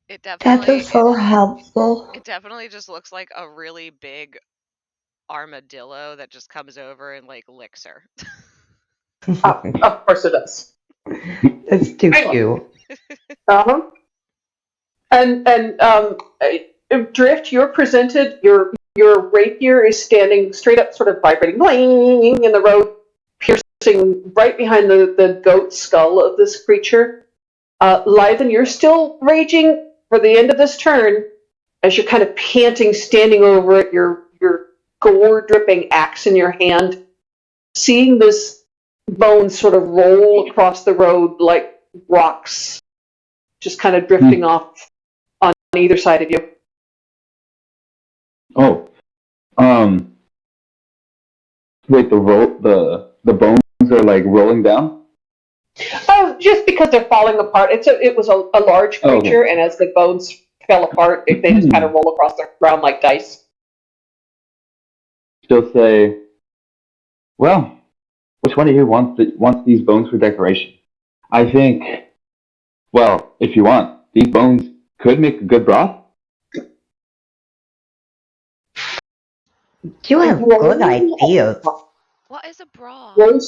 It That definitely is so helpful. it definitely just looks like a really big armadillo that just comes over and like licks her. Of course it does. It's too cute. Uh-huh. And Drift, you're presented, your rapier is standing straight up, sort of vibrating in the road, piercing right behind the goat skull of this creature. Lythen, you're still raging for the end of this turn as you're kind of panting, standing over it, your gore-dripping axe in your hand, seeing this bone sort of roll across the road like rocks, just kind of drifting off on either side of you. Oh, wait, the bones are like rolling down. Oh, just because they're falling apart. It was a large creature, and as the bones fell apart, they just kind of roll across the ground like dice. She'll say, "Well, which one of you wants these bones for decoration? I think, well, if you want, these bones could make a good broth." You have good ideas. What is a bra? Roll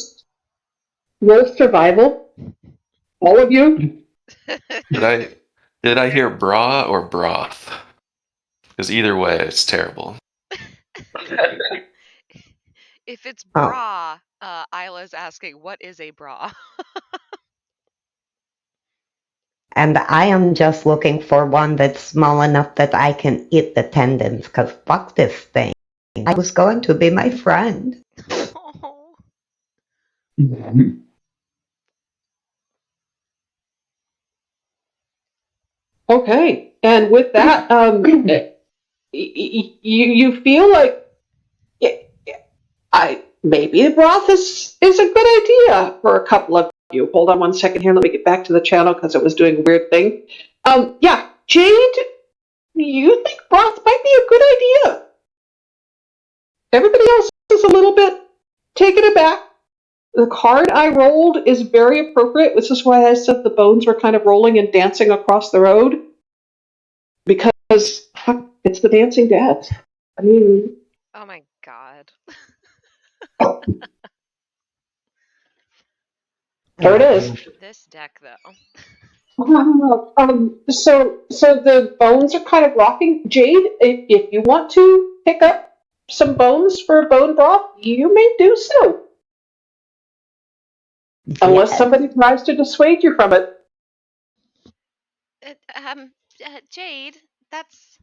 survival. All of you. Did I hear bra or broth? Because either way, it's terrible. If it's Oh. bra, Isla's asking, what is a bra? And I am just looking for one that's small enough that I can eat the tendons, because fuck this thing. I was going to be my friend. Oh. Okay, and with that, you feel like maybe the broth is a good idea for a couple of you. Hold on one second here. Let me get back to the channel because it was doing a weird thing. Yeah, Jade, you think broth might be a good idea? Everybody else is a little bit taken aback. The card I rolled is very appropriate. This is why I said the bones were kind of rolling and dancing across the road. Because it's the dancing dads. I mean, Oh my god. there it is. This deck, though. So the bones are kind of rocking. Jade, if you want to pick up some bones for a bone broth, you may do so. Unless somebody tries to dissuade you from it. Jade, that's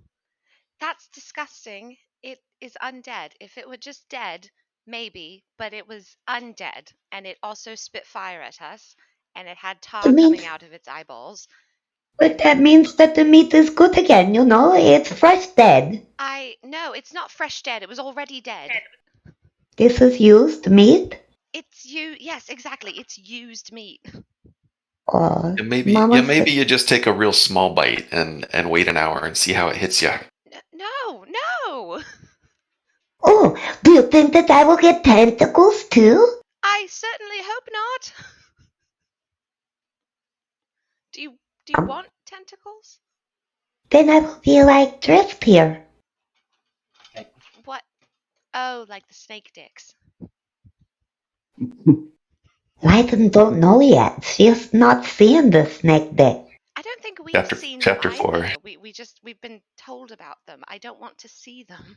disgusting. It is undead. If it were just dead, maybe, but it was undead, and it also spit fire at us, and it had tar coming out of its eyeballs. But that means that the meat is good again, you know? It's fresh dead. No, it's not fresh dead. It was already dead. This is used meat? Yes, exactly. It's used meat. Oh, Maybe you just take a real small bite and wait an hour and see how it hits you. No. Oh, do you think that I will get tentacles too? I certainly hope not. Do you want tentacles? Then I will be like Drift here. What? Oh, like the snake dicks. Lythen don't know yet. She's not seen the snake dick. I don't think we've seen them Chapter 4. either. We've been told about them. I don't want to see them.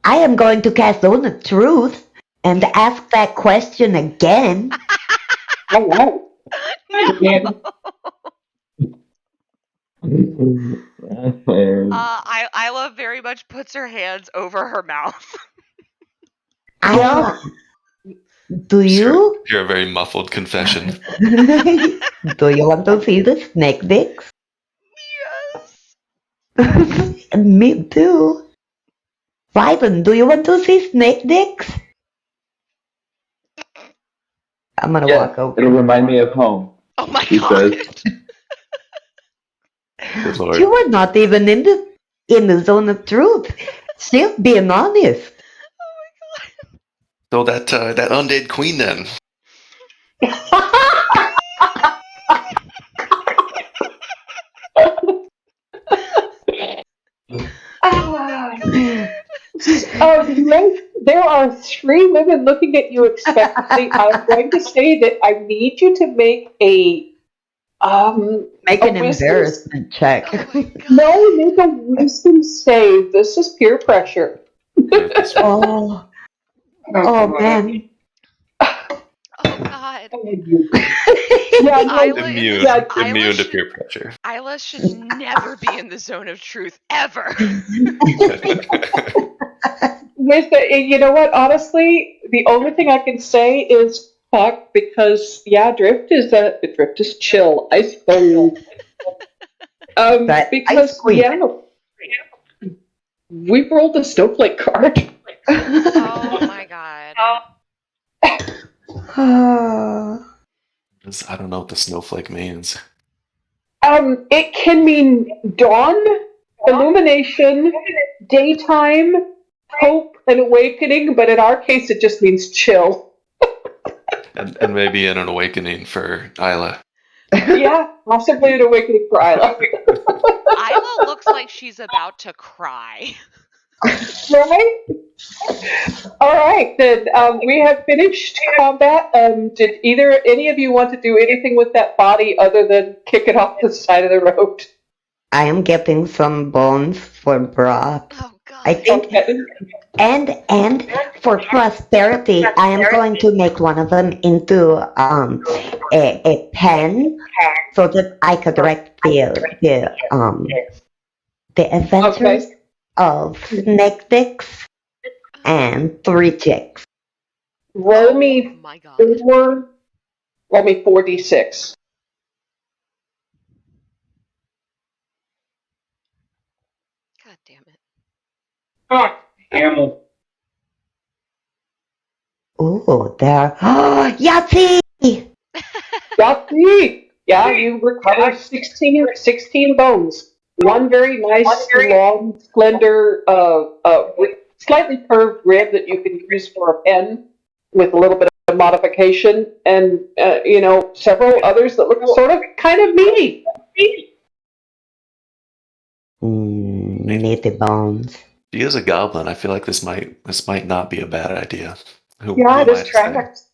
I am going to cast Zone of Truth and ask that question again. Oh, wow. No. Isla very much puts her hands over her mouth. Isla, do you? You're a very muffled confession. Do you want to see the snake dicks? Yes. Me too. Lythen, do you want to see snake dicks? I'm gonna walk over. It'll remind me of home. Oh my He god. says. Good lord. You were not even in the zone of truth. She's being honest. So that undead queen then. There are 3 women looking at you expectantly. I'm going to say that I need you to make Make an wisdom embarrassment check. Oh my god. No, make a wisdom save. This is peer pressure. Oh man. Oh god. Yeah, Immune to peer pressure. Isla should never be in the zone of truth ever. You know what? Honestly, the only thing I can say is fuck, because Drift is chill. Ice cold. Because we rolled the snowflake card. Oh my god. I don't know what the snowflake means. It can mean dawn, illumination, daytime, hope, and awakening, but in our case, it just means chill. And maybe an awakening for Isla. Yeah, possibly an awakening for Isla. Isla looks like she's about to cry. Right? Alright, then we have finished combat. Did any of you want to do anything with that body other than kick it off the side of the road? I am getting some bones for broth. Oh god. I think, Okay. and for prosperity, I am going to make one of them into a pen so that I could write the adventures of Snake Dicks and Three Chicks. Roll me my god. roll me 4d6. God damn it. Ah, Hamill. Ooh, there. Oh, Yahtzee! Yahtzee! Yeah, you recover 16 bones. One very nice, long, slender, slightly curved rib that you can use for a pen with a little bit of modification, and several others that look sort of kind of meaty. Meaty bones. She is a goblin. I feel like this might not be a bad idea. Who Yeah, am I this to say? tracks.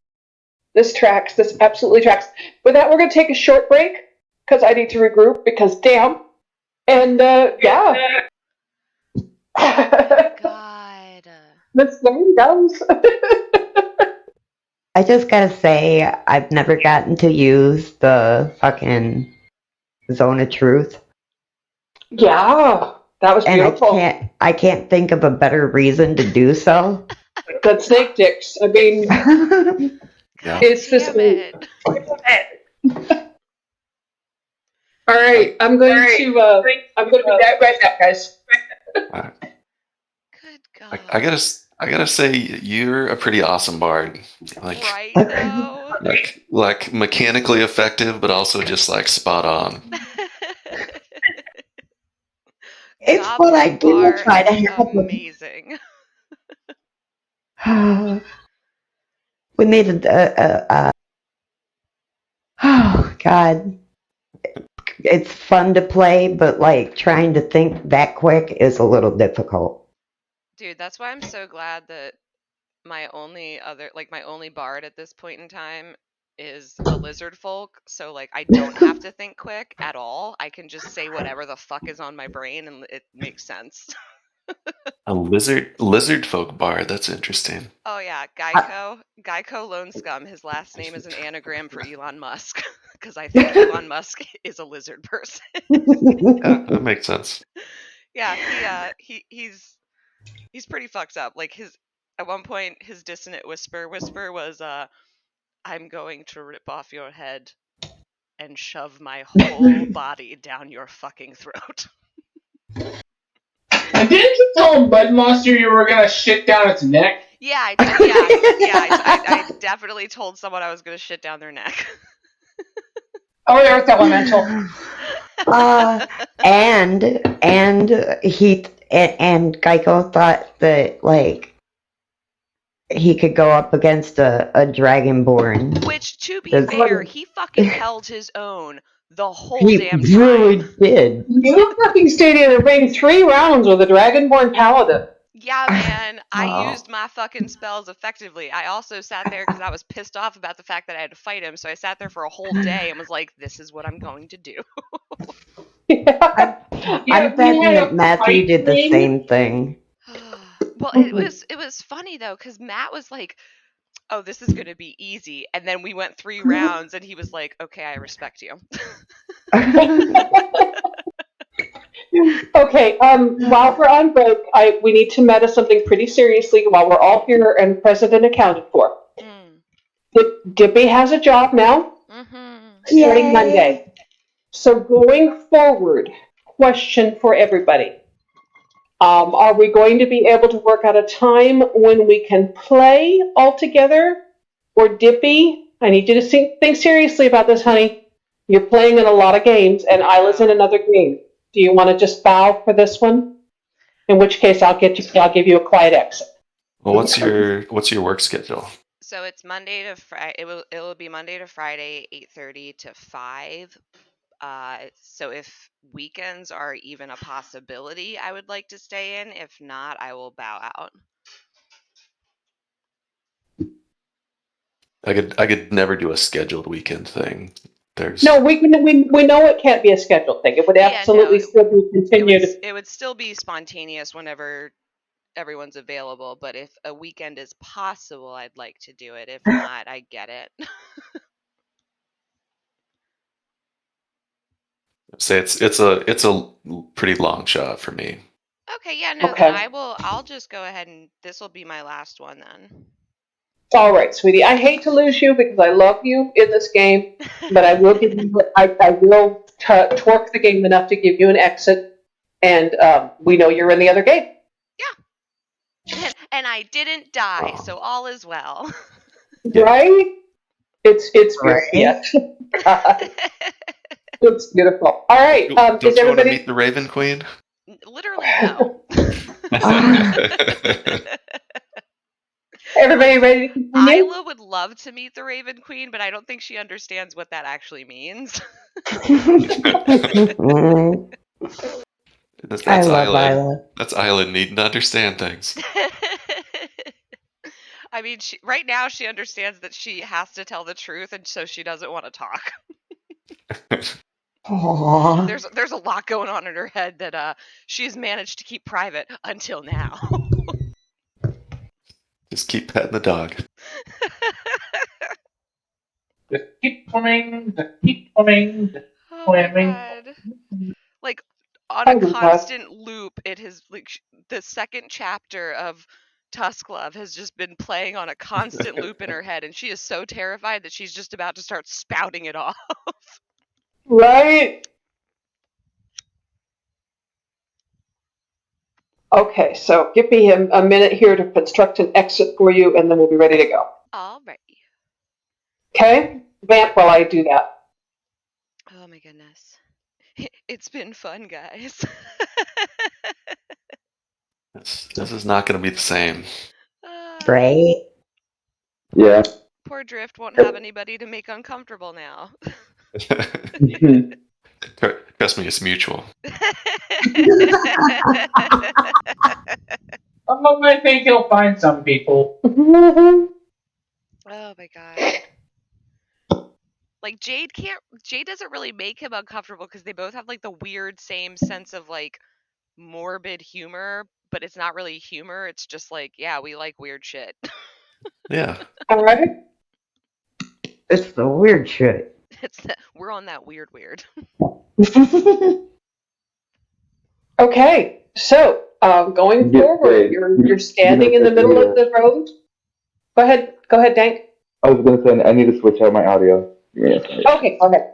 This tracks. This absolutely tracks. With that, we're going to take a short break because I need to regroup because damn. And yeah. God. This game goes. I just gotta say, I've never gotten to use the fucking Zone of Truth. Yeah, that was And beautiful. I can't think of a better reason to do so. Good snake dicks. I mean, God it's just. damn it. All right, I'm going to be right back, guys. Good God. I gotta say you're a pretty awesome bard. Like, Right though. like mechanically effective, but also just like spot on. It's what I Goblin do. bar Try to is help them. amazing. We needed oh God. It's fun to play, but like trying to think that quick is a little difficult. Dude, that's why I'm so glad that my only bard at this point in time is a lizard folk, so like I don't have to think quick at all. I can just say whatever the fuck is on my brain and it makes sense. A lizard folk bard. That's interesting. Oh yeah, Geico Lone Scum. His last name is an anagram for Elon Musk because I think Elon Musk is a lizard person. Yeah, that makes sense. Yeah, he's pretty fucked up. Like at one point his dissonant whisper was I'm going to rip off your head and shove my whole body down your fucking throat. And didn't you tell Mud Monster you were gonna shit down its neck? Yeah, I definitely told someone I was gonna shit down their neck. Oh, Earth Elemental. And Geico thought that like he could go up against a dragonborn. Which, to be That's- fair, he fucking held his own the whole He damn really time. did. You fucking stayed in the ring 3 rounds with a Dragonborn Paladin. Yeah, man, I Wow. used my fucking spells effectively. I also sat there because I was pissed off about the fact that I had to fight him, so I sat there for a whole day and was like, this is what I'm going to do. Yeah. I'm betting that Matthew did the same thing. Well, it was funny though, because Matt was like, oh, this is going to be easy. And then we went 3 rounds and he was like, okay, I respect you. Okay, while we're on break, we need to meta something pretty seriously while we're all here and present and accounted for. Dippy has a job now, starting Monday. So going forward, question for everybody. Are we going to be able to work out a time when we can play all together? Or Dippy, I need you to think seriously about this, honey. You're playing in a lot of games, and Isla's in another game. Do you want to just bow for this one? In which case, I'll give you a quiet exit. Well, what's your work schedule? So it's Monday to Friday. It will be Monday to Friday, 8:30 to 5. So if weekends are even a possibility, I would like to stay in. If not, I will bow out. I could never do a scheduled weekend thing. No, we know it can't be a scheduled thing. It would absolutely still be continued. It would still be spontaneous whenever everyone's available, but if a weekend is possible, I'd like to do it. If not, I get it. Say it's a pretty long shot for me. Okay, yeah, no, Okay. then I'll just go ahead and this will be my last one then. All right, sweetie. I hate to lose you because I love you in this game, but I will give you. I will twerk the game enough to give you an exit, and we know you're in the other game. Yeah. And I didn't die, so all is well. Yeah. Right? It's beautiful. Right? Yes. God, it's beautiful. All right. Don't Is you want to everybody meet the Raven Queen? Literally no. everybody ready to continue? Isla would love to meet the Raven Queen, but I don't think she understands what that actually means. That's I love Isla. Isla. That's Isla needing to understand things. I mean, right now she understands that she has to tell the truth, and so she doesn't want to talk. Aww. There's a lot going on in her head that she's managed to keep private until now. Just keep petting the dog. Just keep swimming, just keep swimming, just Oh my swimming. god. Like on a Oh my God. constant loop, it has like the second chapter of Tusk Love has just been playing on a constant loop in her head, and she is so terrified that she's just about to start spouting it off. Right. Okay, so give me a minute here to construct an exit for you, and then we'll be ready to go. Alright. Okay? Vamp while I do that. Oh my goodness. It's been fun, guys. This is not going to be the same. Right? Yeah. Poor Drift won't have anybody to make uncomfortable now. Trust me, it's mutual. Oh, I think he'll find some people. Oh my god. Like Jade doesn't really make him uncomfortable because they both have like the weird same sense of like morbid humor, but it's not really humor, it's just like, yeah, we like weird shit. Yeah. All right. It's the weird shit. We're on that weird. Okay, so going Yeah, forward, great. you're standing in the middle of the road. Go ahead, Dank. I was going to say, I need to switch out my audio. Yeah. Okay, go ahead.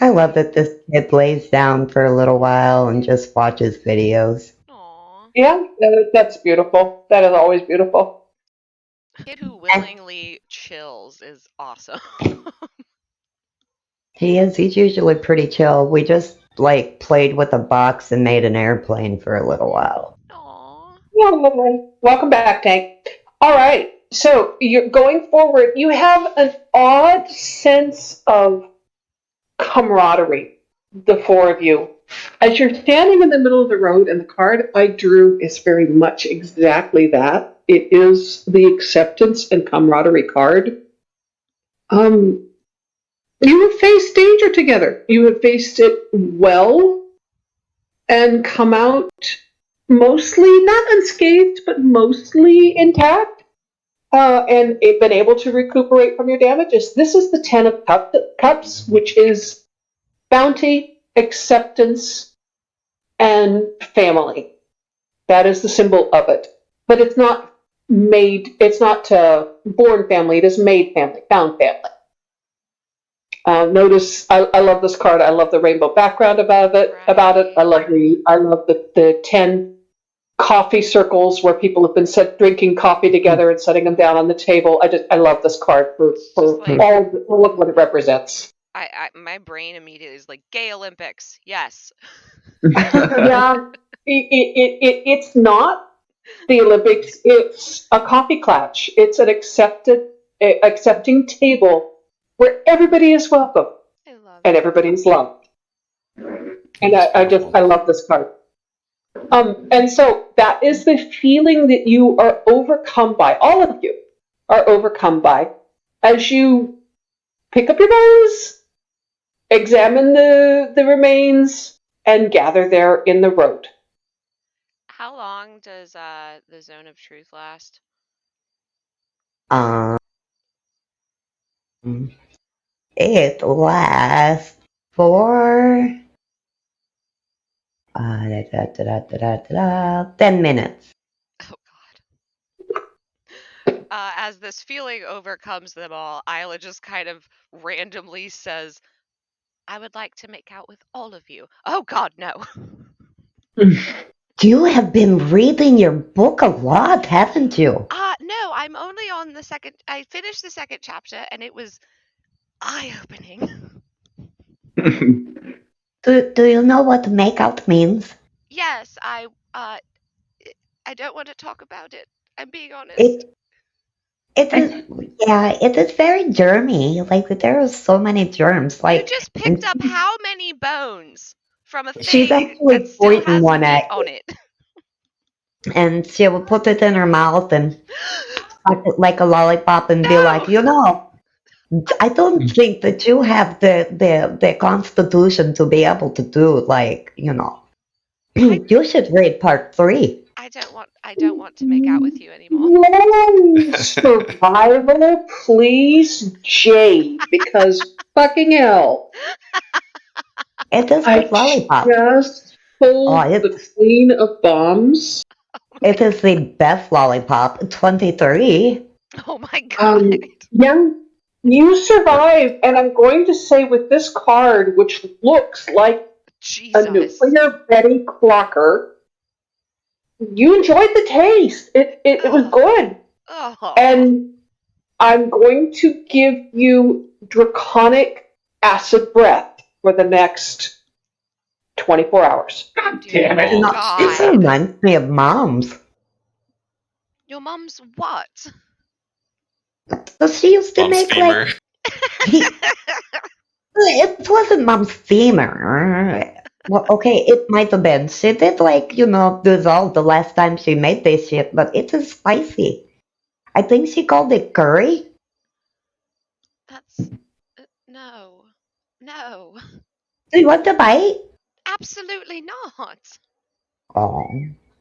I love that this kid lays down for a little while and just watches videos. Aww. Yeah, that's beautiful. That is always beautiful. A kid who willingly chills is awesome. He's usually pretty chill. We just like played with a box and made an airplane for a little while. Aww. Yeah, lovely. Welcome back, Tank. All right, so you're going forward. You have an odd sense of camaraderie, the four of you. As you're standing in the middle of the road, and the card I drew is very much exactly that. It is the acceptance and camaraderie card. You have faced danger together. You have faced it well and come out mostly not unscathed, but mostly intact, and been able to recuperate from your damages. This is the Ten of Cups, which is bounty, acceptance, and family. That is the symbol of it. But it's not born family, it is made family, found family. Notice, I love this card. I love the rainbow background about it. Right. I love the 10 coffee circles where people have been drinking coffee together and setting them down on the table. I love this card for like, all of what it represents. My brain immediately is like, gay Olympics, yes. Yeah, it's not the Olympics. It's a coffee clutch. It's an accepting table where everybody is welcome I love and it. everybody is loved. And I love this card. And so that is the feeling that you are overcome by. All of you are overcome by as you pick up your bows, examine the remains, and gather there in the road. How long does the zone of truth last? It lasts for 10 minutes. Oh God. As this feeling overcomes them all, Isla just kind of randomly says, "I would like to make out with all of you." Oh God, no. You have been reading your book a lot, haven't you? No, I'm only on the second. I finished the second chapter, and it was eye-opening. Do you know what makeout means? Yes, I don't want to talk about it. I'm being honest. It is, yeah, it is very germy. Like, there are so many germs. Like, you just picked up how many bones from a she's thing actually that still pointing has one meat at on it. and she will put it in her mouth and suck it like a lollipop and be No! like, I don't think that you have the constitution to be able to do, like, you should read part 3. I don't want to make out with you anymore. No survival, please, Jade, because fucking hell. It is I with lollipop. just pulled the queen of bombs. It is the best lollipop. 23. Oh my God. Yeah, you survive, and I'm going to say with this card, which looks like Jesus. a nuclear Betty Crocker, you enjoyed the taste. It was good. Oh. And I'm going to give you draconic acid breath for the next 24 hours. God damn it. Oh, This God. reminds me of Mom's. Your mom's what? So she used to Mom's make femur. like. It wasn't Mom's femur. Well, okay, it might have been. She did dissolve the last time she made this shit, but it is spicy. I think she called it curry. That's no. Do you want to bite? Absolutely not. Oh,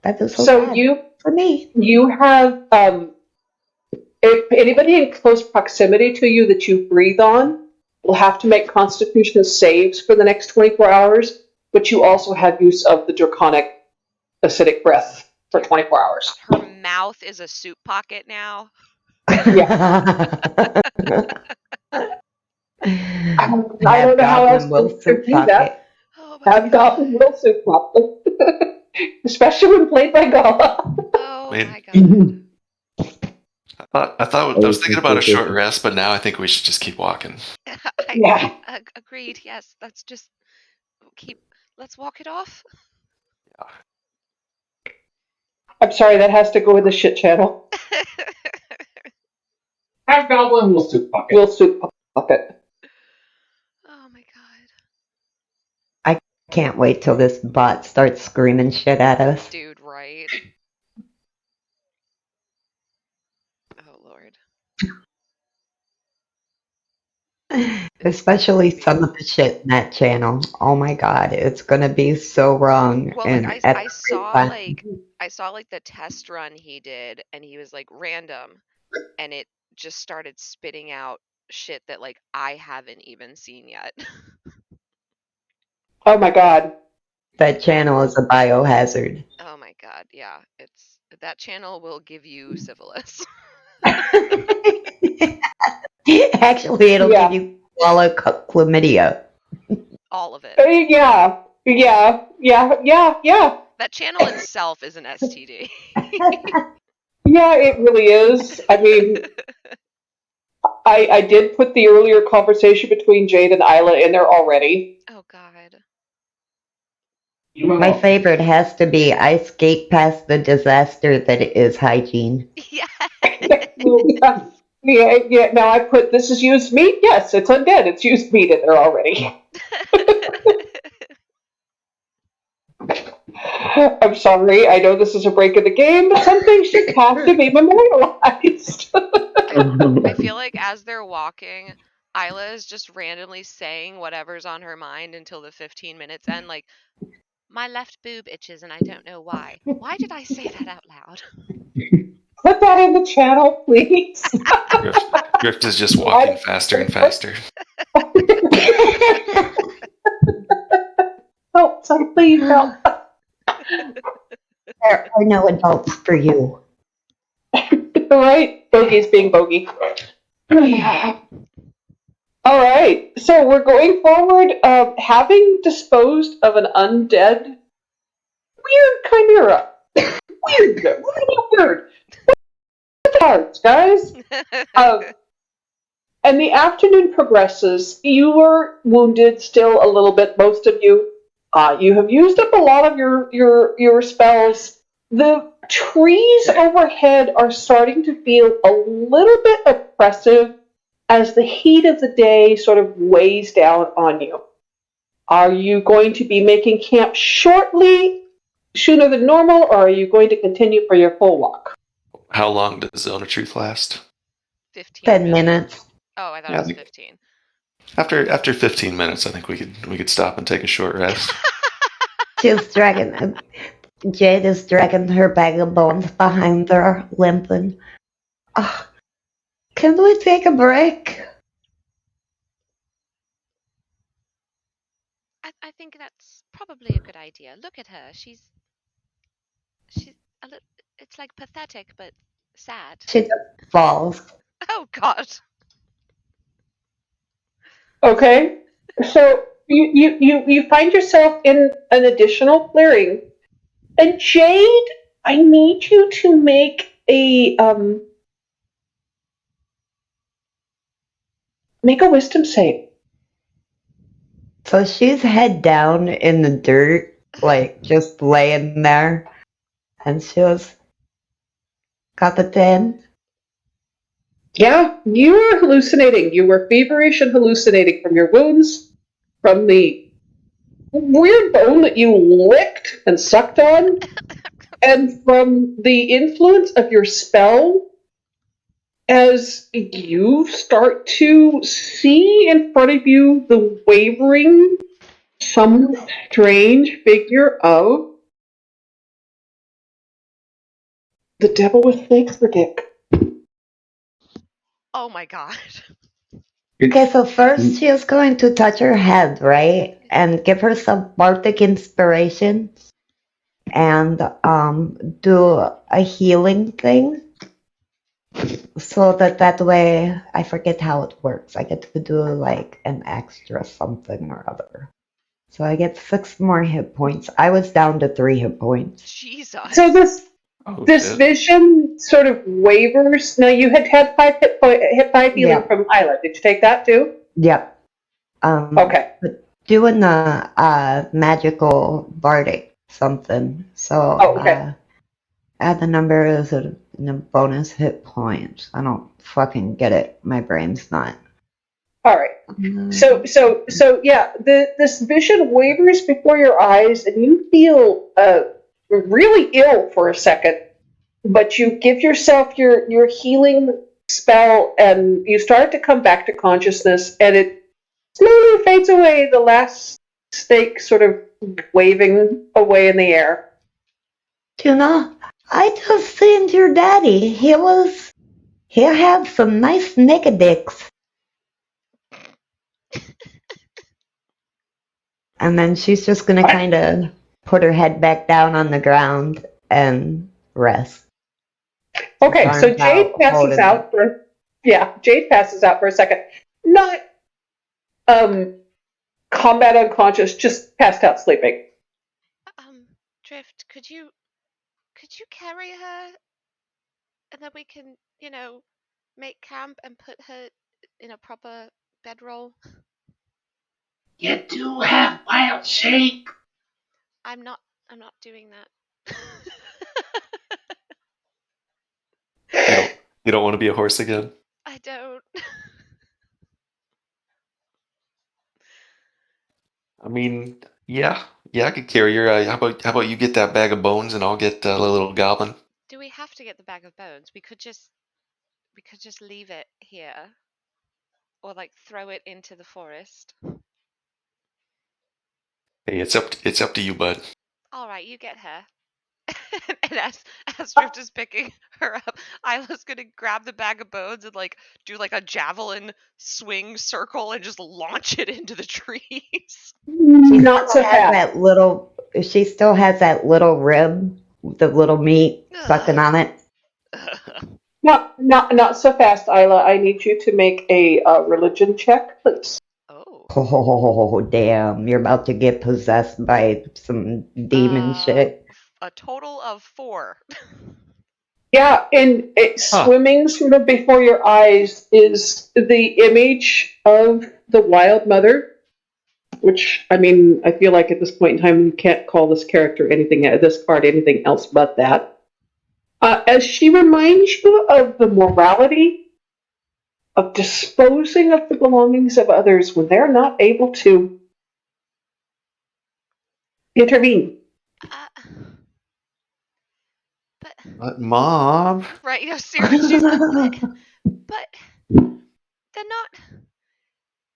that is so So sad for me. you have if anybody in close proximity to you that you breathe on will have to make Constitution saves for the next 24 hours, but you also have use of the draconic acidic breath for 24 hours. Her mouth is a soup pocket now. Yeah. I don't know how else to do that. Oh my Have Goblin will soup pocket. Especially when played by Gala. Oh my God. I was thinking about a short rest, but now I think we should just keep walking. Yeah. Agreed. Yes. Let's walk it off. I'm sorry, that has to go in the shit channel. Have Goblin will soup pocket. Will soup pocket. Oh my God. I can't wait till this bot starts screaming shit at us. Dude, right? Oh Lord. Especially some of the shit in that channel. Oh my God, it's gonna be so wrong. Well, and like I saw like the test run he did, and he was like random, and it just started spitting out shit that like I haven't even seen yet. Oh my God. That channel is a biohazard. Oh my God, yeah. That channel will give you syphilis. Actually, it'll give you chlamydia. All of it. Yeah. That channel itself is an STD. Yeah, it really is. I mean, I did put the earlier conversation between Jade and Isla in there already. Oh God. My favorite has to be I skate past the disaster that is hygiene. Yeah. Yeah. Now I put this is used meat. Yes, it's undead. It's used meat in there already. I'm sorry. I know this is a break in the game, but some things just have to be memorialized. I feel like as they're walking, Isla is just randomly saying whatever's on her mind until the 15 minutes end, like, my left boob itches and I don't know why. Why did I say that out loud? Put that in the channel, please. Drift is just walking faster and faster. Help, son, please help. There are no adults for you. Right? Bogey's being bogey. All right, so we're going forward. Having disposed of an undead, weird chimera. Weird, really weird. Cards, guys. And the afternoon progresses. You are wounded still a little bit, most of you. You have used up a lot of your spells. The trees overhead are starting to feel a little bit oppressive as the heat of the day sort of weighs down on you. Are you going to be making camp shortly, sooner than normal, or are you going to continue for your full walk? How long does Zone of Truth last? 15 10 minutes. Oh, I thought Yeah, it was 15. After 15 minutes, I think we could stop and take a short rest. She's dragging. Jade is dragging her bag of bones behind her, limping. Can we take a break? I think that's probably a good idea. Look at her. She's a little. It's like pathetic, but sad. She just falls. Oh God. Okay, so you find yourself in an additional clearing, and Jade, I need you to make a wisdom save. So she's head down in the dirt, like just laying there. And she was, got the 10. Yeah, you were hallucinating. You were feverish and hallucinating from your wounds, from the weird bone that you licked and sucked on, and from the influence of your spell as you start to see in front of you the wavering, somewhat strange figure of the devil with snakes for dick. Oh my God. Okay, so first she is going to touch her head, right? And give her some bardic inspiration. And do a healing thing. So that way, I forget how it works. I get to do like an extra something or other. So I get 6 more hit points. I was down to 3 hit points. Jesus. So this Shit. vision sort of wavers. Now you had 5 hit 5 healing Yeah. from Isla. Did you take that too? Yep. Okay. But doing a magical bardic something. So Okay. add the number as a bonus hit points. I don't fucking get it. My brain's not. All right. So yeah, this vision wavers before your eyes, and you feel really ill for a second. But you give yourself your healing spell, and you start to come back to consciousness, and it slowly fades away. The last stake sort of waving away in the air. You know, I just seen your daddy. He had some nice naked dicks. And then she's just gonna kind of put her head back down on the ground and rest. Okay, so Jade passes holding out for Jade passes out for a second. Not combat unconscious, just passed out sleeping. Drift, could you carry her, and then we can, make camp and put her in a proper bedroll? You do have wild shape. I'm not doing that. You don't want to be a horse again? I don't. I mean, yeah, I could carry her. How about you get that bag of bones and I'll get the little goblin? Do we have to get the bag of bones? We could just leave it here. Or like throw it into the forest. Hey, it's up to you, bud. All right, you get her. And as Drift is picking her up, Isla's gonna grab the bag of bones and like do like a javelin swing circle and just launch it into the trees. Not so fast. That little. She still has that little rib, the little meat sucking on it. Not so fast, Isla. I need you to make a religion check, please. Oh. Oh, damn. You're about to get possessed by some demon shit. A total of 4. Yeah, and swimming sort of before your eyes is the image of the Wild Mother, which, I mean, I feel like at this point in time you can't call this character this card anything else but that. As she reminds you of the morality of disposing of the belongings of others when they're not able to intervene. But Mom. Right, seriously. But they're not.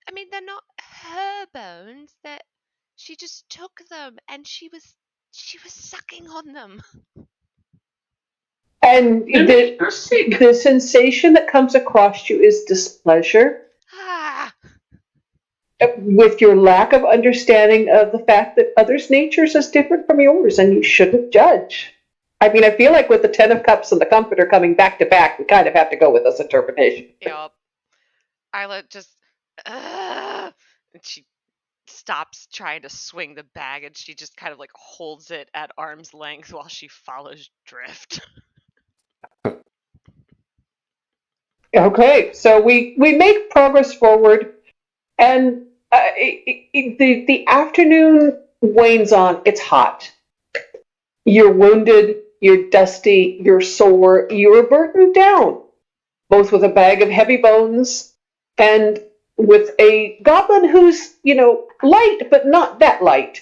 I mean, they're not her bones. That she just took them and she was sucking on them. And the sensation that comes across you is displeasure with your lack of understanding of the fact that others' natures is different from yours and you shouldn't judge. I mean, I feel like with the Ten of Cups and the Comforter coming back to back, we kind of have to go with this interpretation. Yep. Isla just... and she stops trying to swing the bag and she just kind of like holds it at arm's length while she follows Drift. Okay, so we make progress forward, and the afternoon wanes on. It's hot. You're wounded, you're dusty, you're sore, you're burdened down, both with a bag of heavy bones and with a goblin who's, light, but not that light.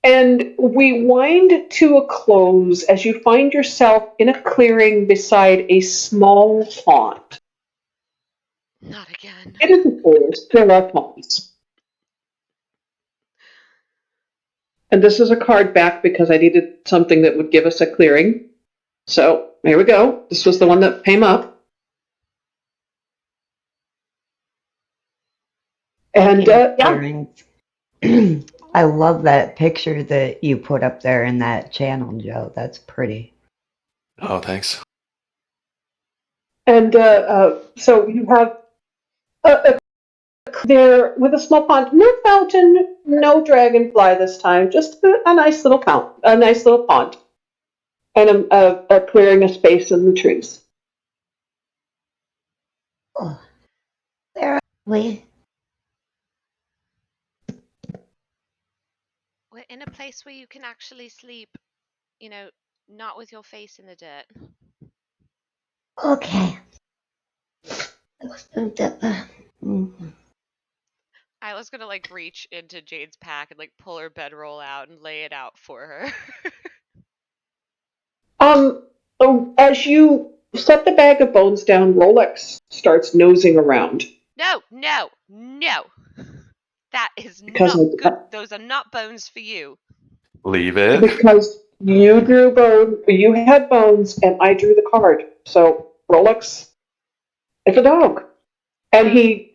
And we wind to a close as you find yourself in a clearing beside a small pond. Not again. It is a forest. There are ponds. And this is a card back because I needed something that would give us a clearing. So, here we go. This was the one that came up. And, yeah. I love that picture that you put up there in that channel, Joe. That's pretty. Oh, thanks. And so you have there with a small pond, no fountain, no dragonfly this time, just a nice little pond, and a clearing of space in the trees. Oh, there we. We're in a place where you can actually sleep, not with your face in the dirt. Okay. Isla's gonna reach into Jade's pack and pull her bedroll out and lay it out for her. As you set the bag of bones down, Rolex starts nosing around. No. That is not good. Those are not bones for you. Leave it. Because you drew bone, you had bones, and I drew the card. So Rolex, it's a dog, and he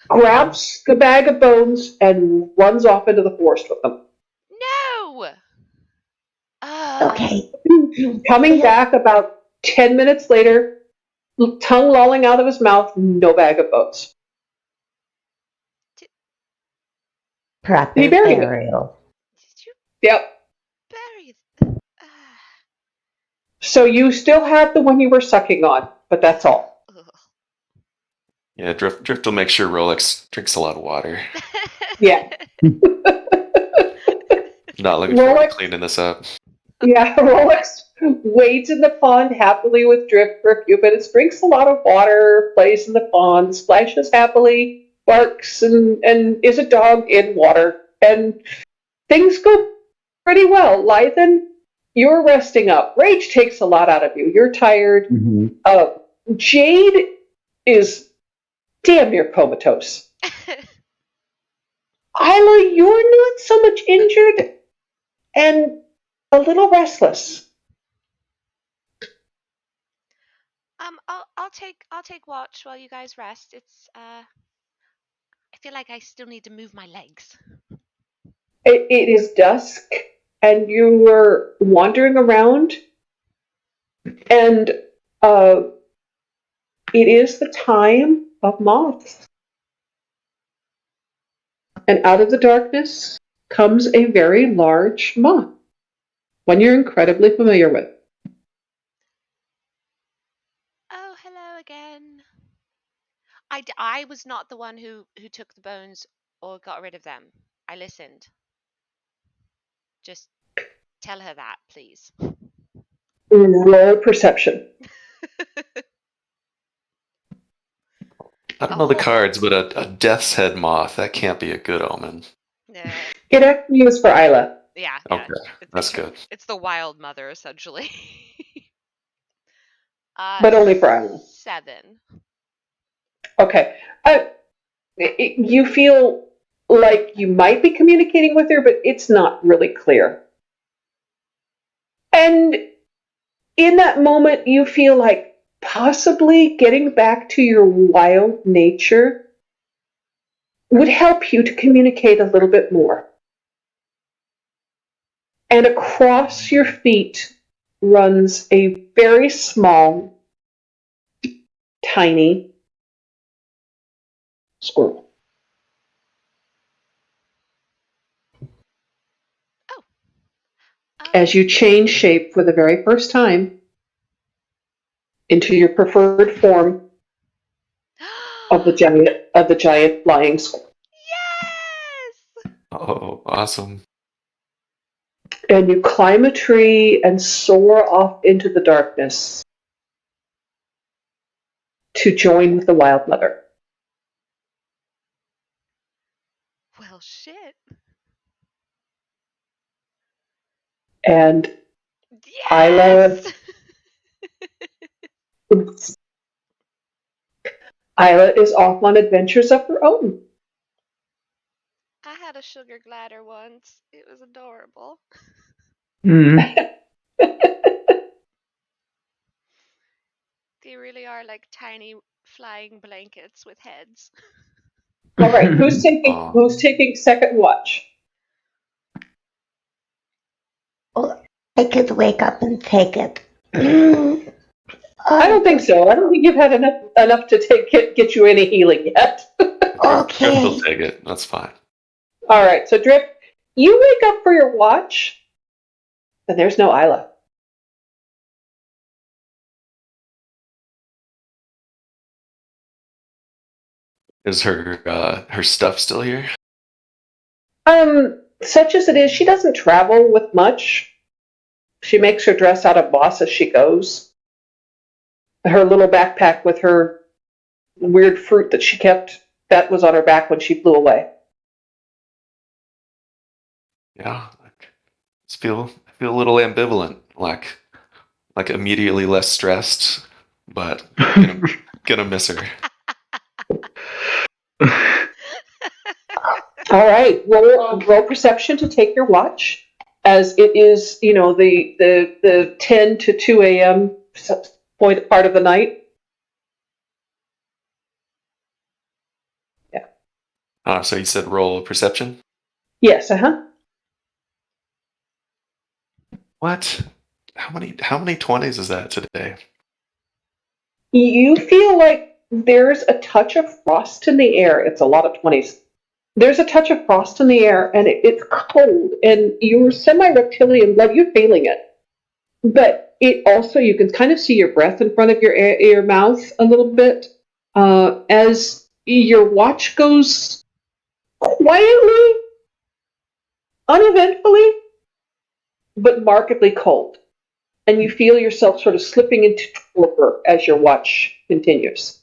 grabs the bag of bones and runs off into the forest with them. No. Okay. Coming back about 10 minutes later, tongue lolling out of his mouth, no bag of bones. Proper He buried burial. Did you Yep. bury So you still have the one you were sucking on, but that's all. Yeah, Drift will make sure Rolex drinks a lot of water. Yeah. Not looking forward to cleaning this up. Yeah, Rolex wades in the pond happily with Drift for a few minutes, drinks a lot of water, plays in the pond, splashes happily, barks, and is a dog in water. And things go pretty well. Lythen, you're resting up. Rage takes a lot out of you. You're tired. Mm-hmm. Jade is damn near comatose. Isla, you're not so much injured and a little restless. I'll take watch while you guys rest. It's I feel like I still need to move my legs. It is dusk, and you were wandering around, and it is the time of moths. And out of the darkness comes a very large moth, one you're incredibly familiar with. Oh, hello again. I was not the one who took the bones or got rid of them. I listened. Just tell her that, please. Roll perception. I don't know the cards, but a death's head moth, that can't be a good omen. Yeah. It actually is for Isla. Yeah. Okay, that's good. It's the wild mother, essentially. But only for Isla. 7. Okay. You feel like you might be communicating with her, but it's not really clear. And in that moment, you feel like possibly getting back to your wild nature would help you to communicate a little bit more. And across your feet runs a very small, tiny squirrel. As you change shape for the very first time into your preferred form of the giant flying squirrel. Yes! Oh, awesome. And you climb a tree and soar off into the darkness to join with the wild mother. Well, shit. And Yes! Isla is off on adventures of her own. I had a sugar glider once. It was adorable. They really are like tiny flying blankets with heads. All right, who's taking second watch? Well, I could wake up and take it. I don't think so. I don't think you've had enough to get you any healing yet. Okay. Drip will take it. That's fine. All right, so Drip, you wake up for your watch, and there's no Isla. Is her stuff still here? Such as it is, she doesn't travel with much. She makes her dress out of moss as she goes. Her little backpack with her weird fruit that she kept, that was on her back when she flew away. Yeah. I feel a little ambivalent, like immediately less stressed, but gonna miss her. All right, roll perception to take your watch, as it is, the 10 to 2 a.m. part of the night. Yeah. So you said roll perception? Yes. What? How many 20s is that today? You feel like there's a touch of frost in the air. It's a lot of 20s. There's a touch of frost in the air, and it's cold, and you're semi-reptilian blood. You're feeling it. But it also, you can kind of see your breath in front of your mouth a little bit as your watch goes quietly, uneventfully, but markedly cold. And you feel yourself sort of slipping into torpor as your watch continues.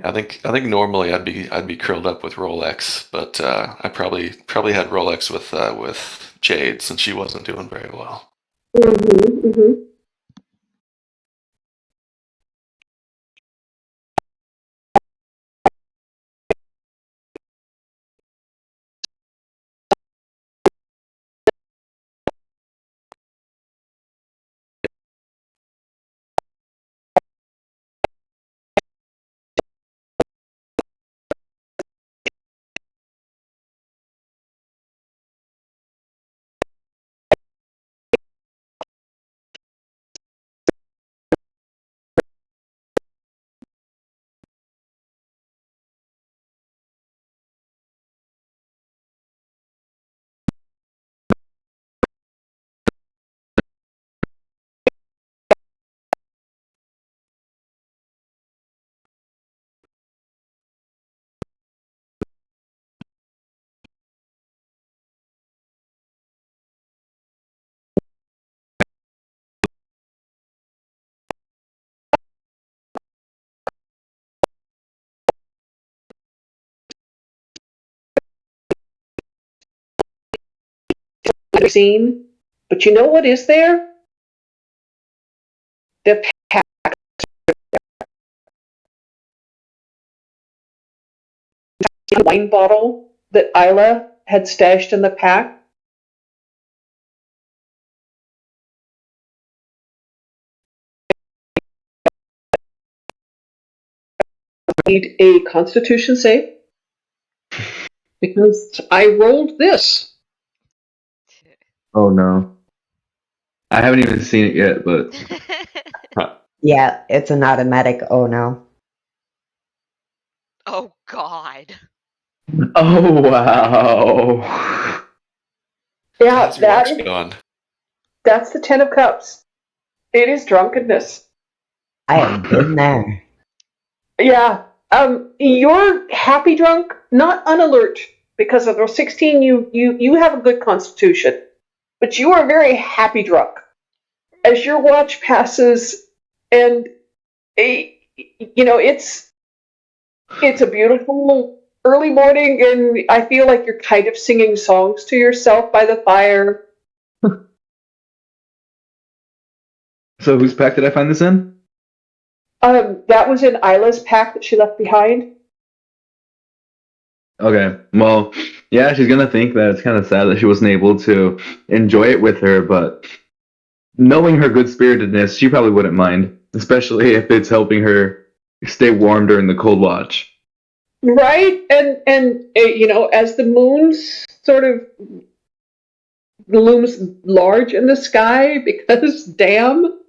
I think normally I'd be curled up with Rolex, but I probably had Rolex with Jade since she wasn't doing very well. Mm-hmm, mm-hmm. seen. But you know what is there? The wine bottle that Isla had stashed in the pack. Need a Constitution save because I rolled this. Oh no. I haven't even seen it yet, but Yeah, it's an automatic oh no. Oh God. oh wow. Yeah, How's your watch gone? that's the 10 of Cups. It is drunkenness. I have been there. Yeah. You're happy drunk, not unalert, because of those 16 you have a good constitution. But you are very happy drunk. As your watch passes and it's a beautiful early morning and I feel like you're kind of singing songs to yourself by the fire. So whose pack did I find this in? That was in Isla's pack that she left behind. Okay. Well, yeah, she's gonna think that it's kind of sad that she wasn't able to enjoy it with her, but knowing her good spiritedness, she probably wouldn't mind, especially if it's helping her stay warm during the cold watch. Right? And as the moon sort of looms large in the sky because damn,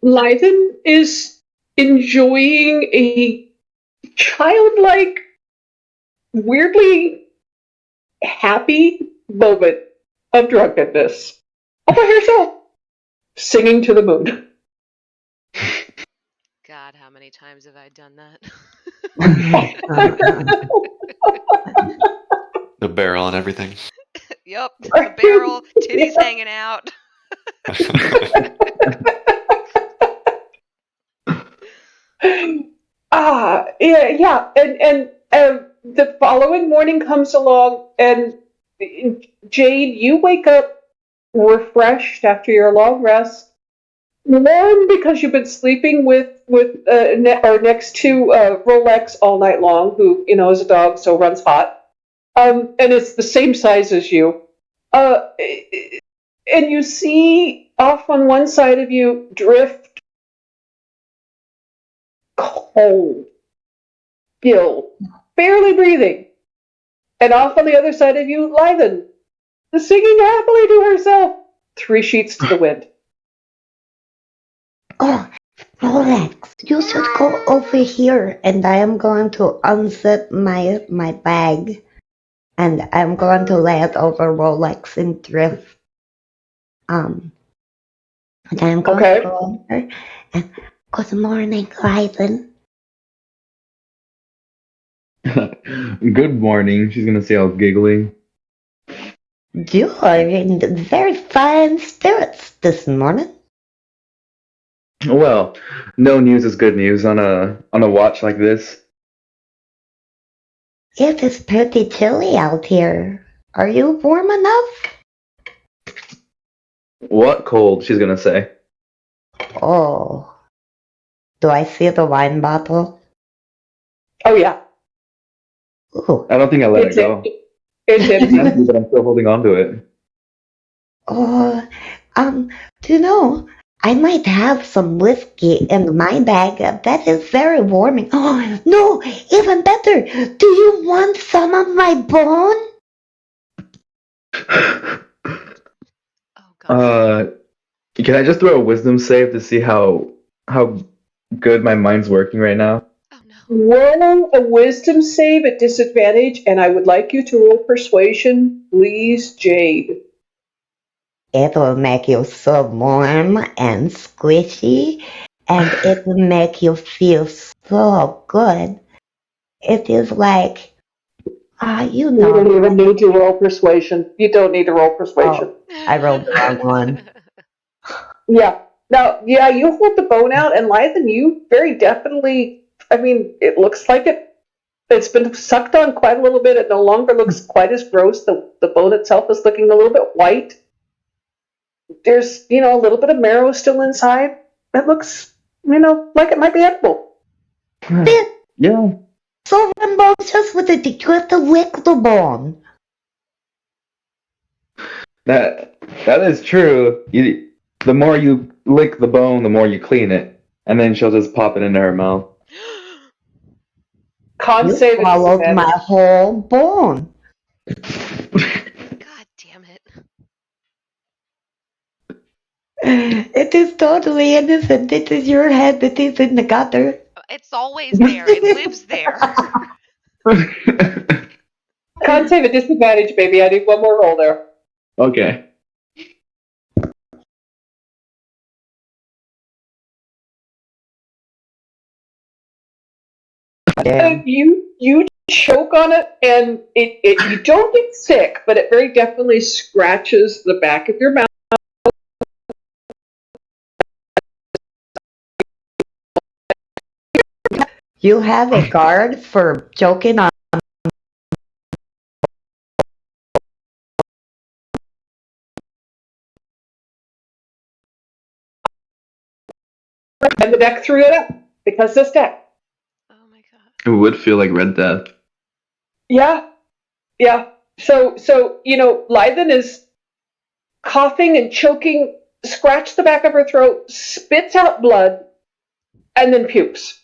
Lythen is enjoying a childlike, weirdly happy moment of drunkenness all by herself, singing to the moon. God, how many times have I done that? The barrel and everything. Yup, the barrel, titties hanging out. Yeah, and the following morning comes along, and Jade, you wake up refreshed after your long rest, warm because you've been sleeping with or next to Rolex all night long, who is a dog, so runs hot, and it's the same size as you, and you see off on one side of you Drift, cold, still, barely breathing. And off on the other side of you, Lythen, singing happily to herself, 3 sheets to the wind. Oh, Rolex, you should go over here, and I am going to unzip my bag, and I'm going to lay it over Rolex and Drift. And I'm going to go over and good morning, Lythen. Good morning. She's gonna say all giggly. You are in very fine spirits this morning. Well, no news is good news on a watch like this. It is pretty chilly out here. Are you warm enough? What cold? She's gonna say. Oh. Do I see the wine bottle? Oh, yeah. Ooh. I don't think I let it go. It's empty. Empty, but I'm still holding on to it. Oh, do you know, I might have some whiskey in my bag. That is very warming. Oh, no, even better. Do you want some of my bone? Oh God. Can I just throw a wisdom save to see how good my mind's working right now? Oh no. Roll a wisdom save at disadvantage, and I would like you to roll persuasion, please, Jade. It will make you so warm and squishy, and it will make you feel so good. It is like, you You know. don't even need to roll persuasion. You don't need to roll persuasion. I rolled the wrong one. Yeah. Now, yeah, you hold the bone out, and Lythen, you very definitely, I mean, it looks like it It's been sucked on quite a little bit. It no longer looks quite as gross. The bone itself is looking a little bit white. There's, a little bit of marrow still inside. It looks, like it might be edible. Yeah. So rambunctious with it, you have to lick the bone. That is true. The more you lick the bone, the more you clean it, and then she'll just pop it into her mouth. Con You save swallowed it. my whole bone. God damn it. It is totally innocent. It is your head that is in the gutter. It's always there. It lives there. Con save at disadvantage, baby. I need one more roll there. Okay. Damn. And you choke on it, and it you don't get sick, but it very definitely scratches the back of your mouth. You have a guard for choking on. And the deck threw it up because this deck. Oh my god. It would feel like Red Death. Yeah. So Lythen is coughing and choking, scratched the back of her throat, spits out blood, and then pukes.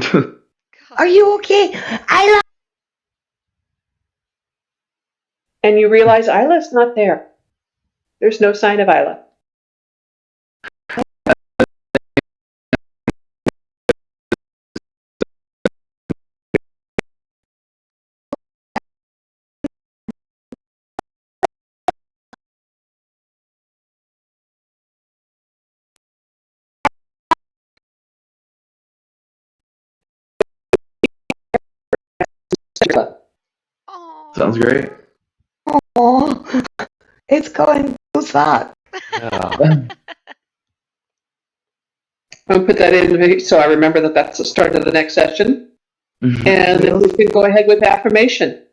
Oh, Are you okay? Isla? And you realize Isla's not there. There's no sign of Isla. oh. Sounds great. Oh, it's going to suck. Yeah. I'll put that in so I remember that that's the start of the next session. And then we can go ahead with affirmation.